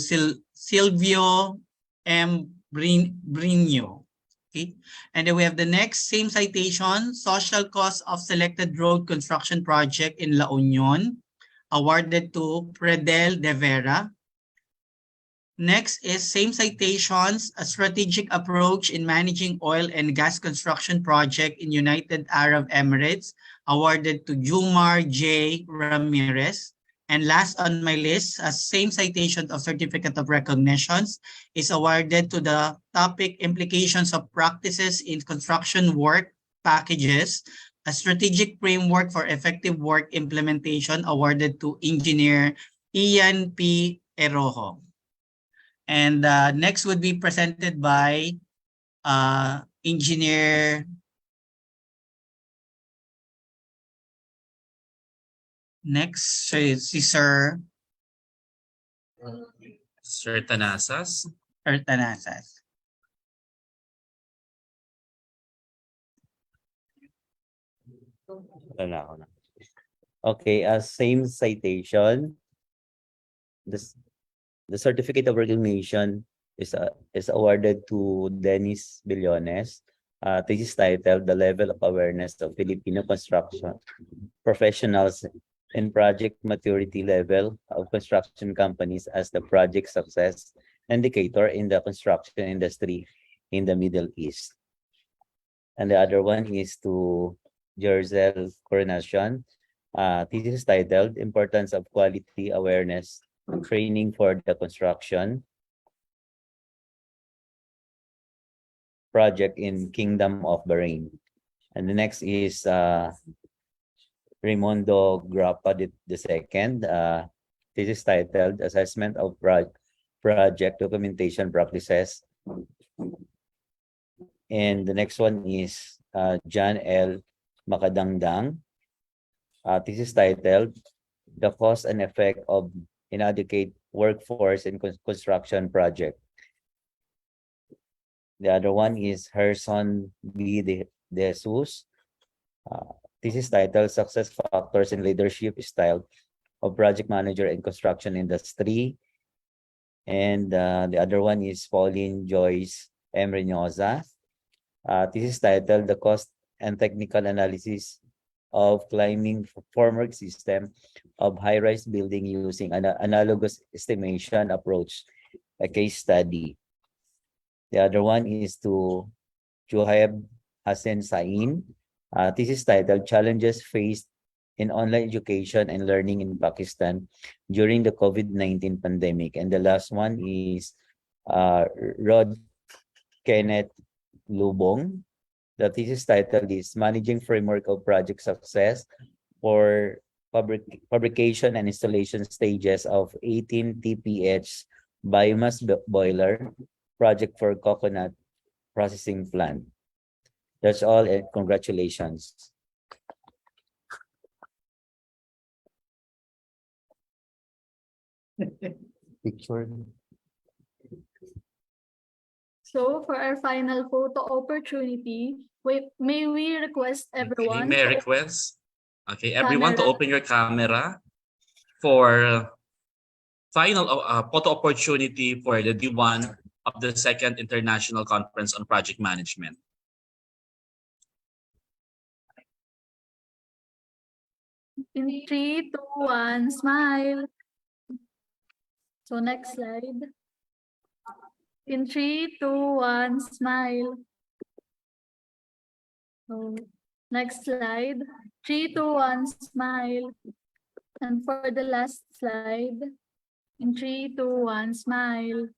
Silvio M. Brino. Okay. And then we have the next same citation, Social Cost of Selected Road Construction Project in La Union, awarded to Predel de Vera. Next is same citations, a strategic approach in managing oil and gas construction project in United Arab Emirates, awarded to Jumar J. Ramirez. And last on my list, a same citation of certificate of recognitions is awarded to the topic Implications of Practices in Construction Work Packages, a strategic framework for effective work implementation, awarded to Engineer Ian P. Erojo. And next would be presented by Engineer next si Sir Tanasas. Okay, same citation. The certificate of recognition is awarded to Dennis Billones. This is titled The Level of Awareness of Filipino Construction Professionals and Project Maturity Level of Construction Companies as the Project Success Indicator in the Construction Industry in the Middle East. And the other one is to Jerzel Coronation. This is titled Importance of Quality Awareness Training for the Construction Project in Kingdom of Bahrain. And the next is Raimundo Grappa II. This is titled Assessment of Project Documentation Practices. And the next one is John L. Makadangdang. This is titled The Cause and Effect of Inadequate Workforce in Construction Project. The other one is Gerson B. De Jesus. This is titled Success Factors in Leadership Style of Project Manager in Construction Industry. And the other one is Pauline Joyce M. Reynosa. This is titled The Cost and Technical Analysis of Climbing Formwork System of High-Rise Building Using an Analogous Estimation Approach, a Case Study. The other one is to Juhaib Hassan Sain. This is titled Challenges Faced in Online Education and Learning in Pakistan during the COVID-19 pandemic. And the last one is Rod Kenneth Lubong. The thesis title is Managing Framework of Project Success for Fabrication and Installation Stages of 18 TPH Biomass Boiler Project for Coconut Processing Plant. That's all, and congratulations. Picture. So for our final photo opportunity, may we request everyone May I to request? Okay, everyone to camera. open your camera for final photo opportunity for the D1 of the second International Conference on Project Management. In 3, 2, 1, smile. So next slide. In 3, 2, 1, smile. So next slide. 3, 2, 1, smile. And for the last slide. In 3, 2, 1, smile.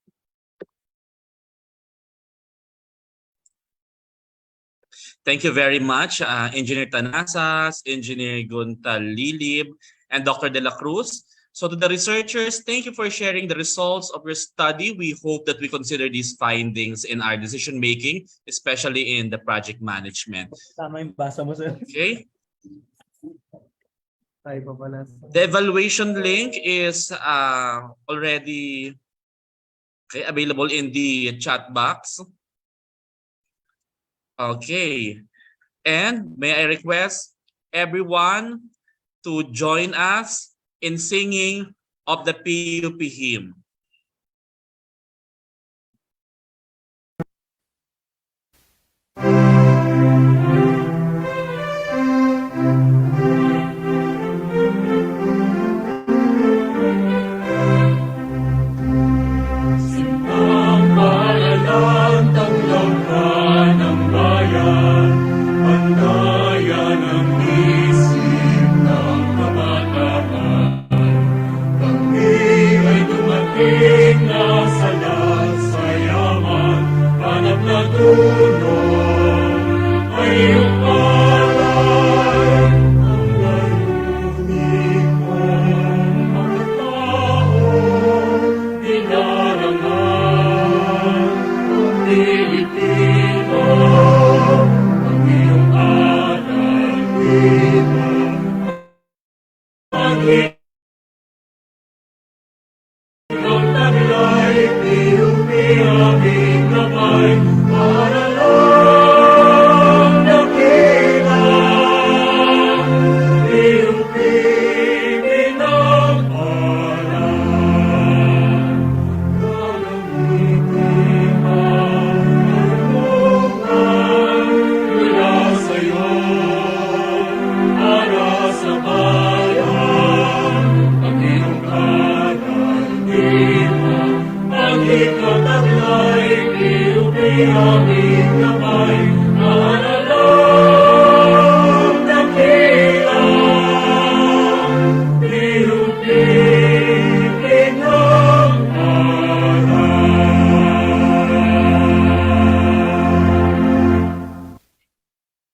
Thank you very much, Engineer Tanasas, Engineer Guntal Lilib, and Dr. De La Cruz. So to the researchers, thank you for sharing the results of your study. We hope that we consider these findings in our decision making, especially in the project management. Okay. The evaluation link is already available in the chat box. Okay, and may I request everyone to join us in singing of the PUP hymn.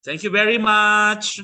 Thank you very much.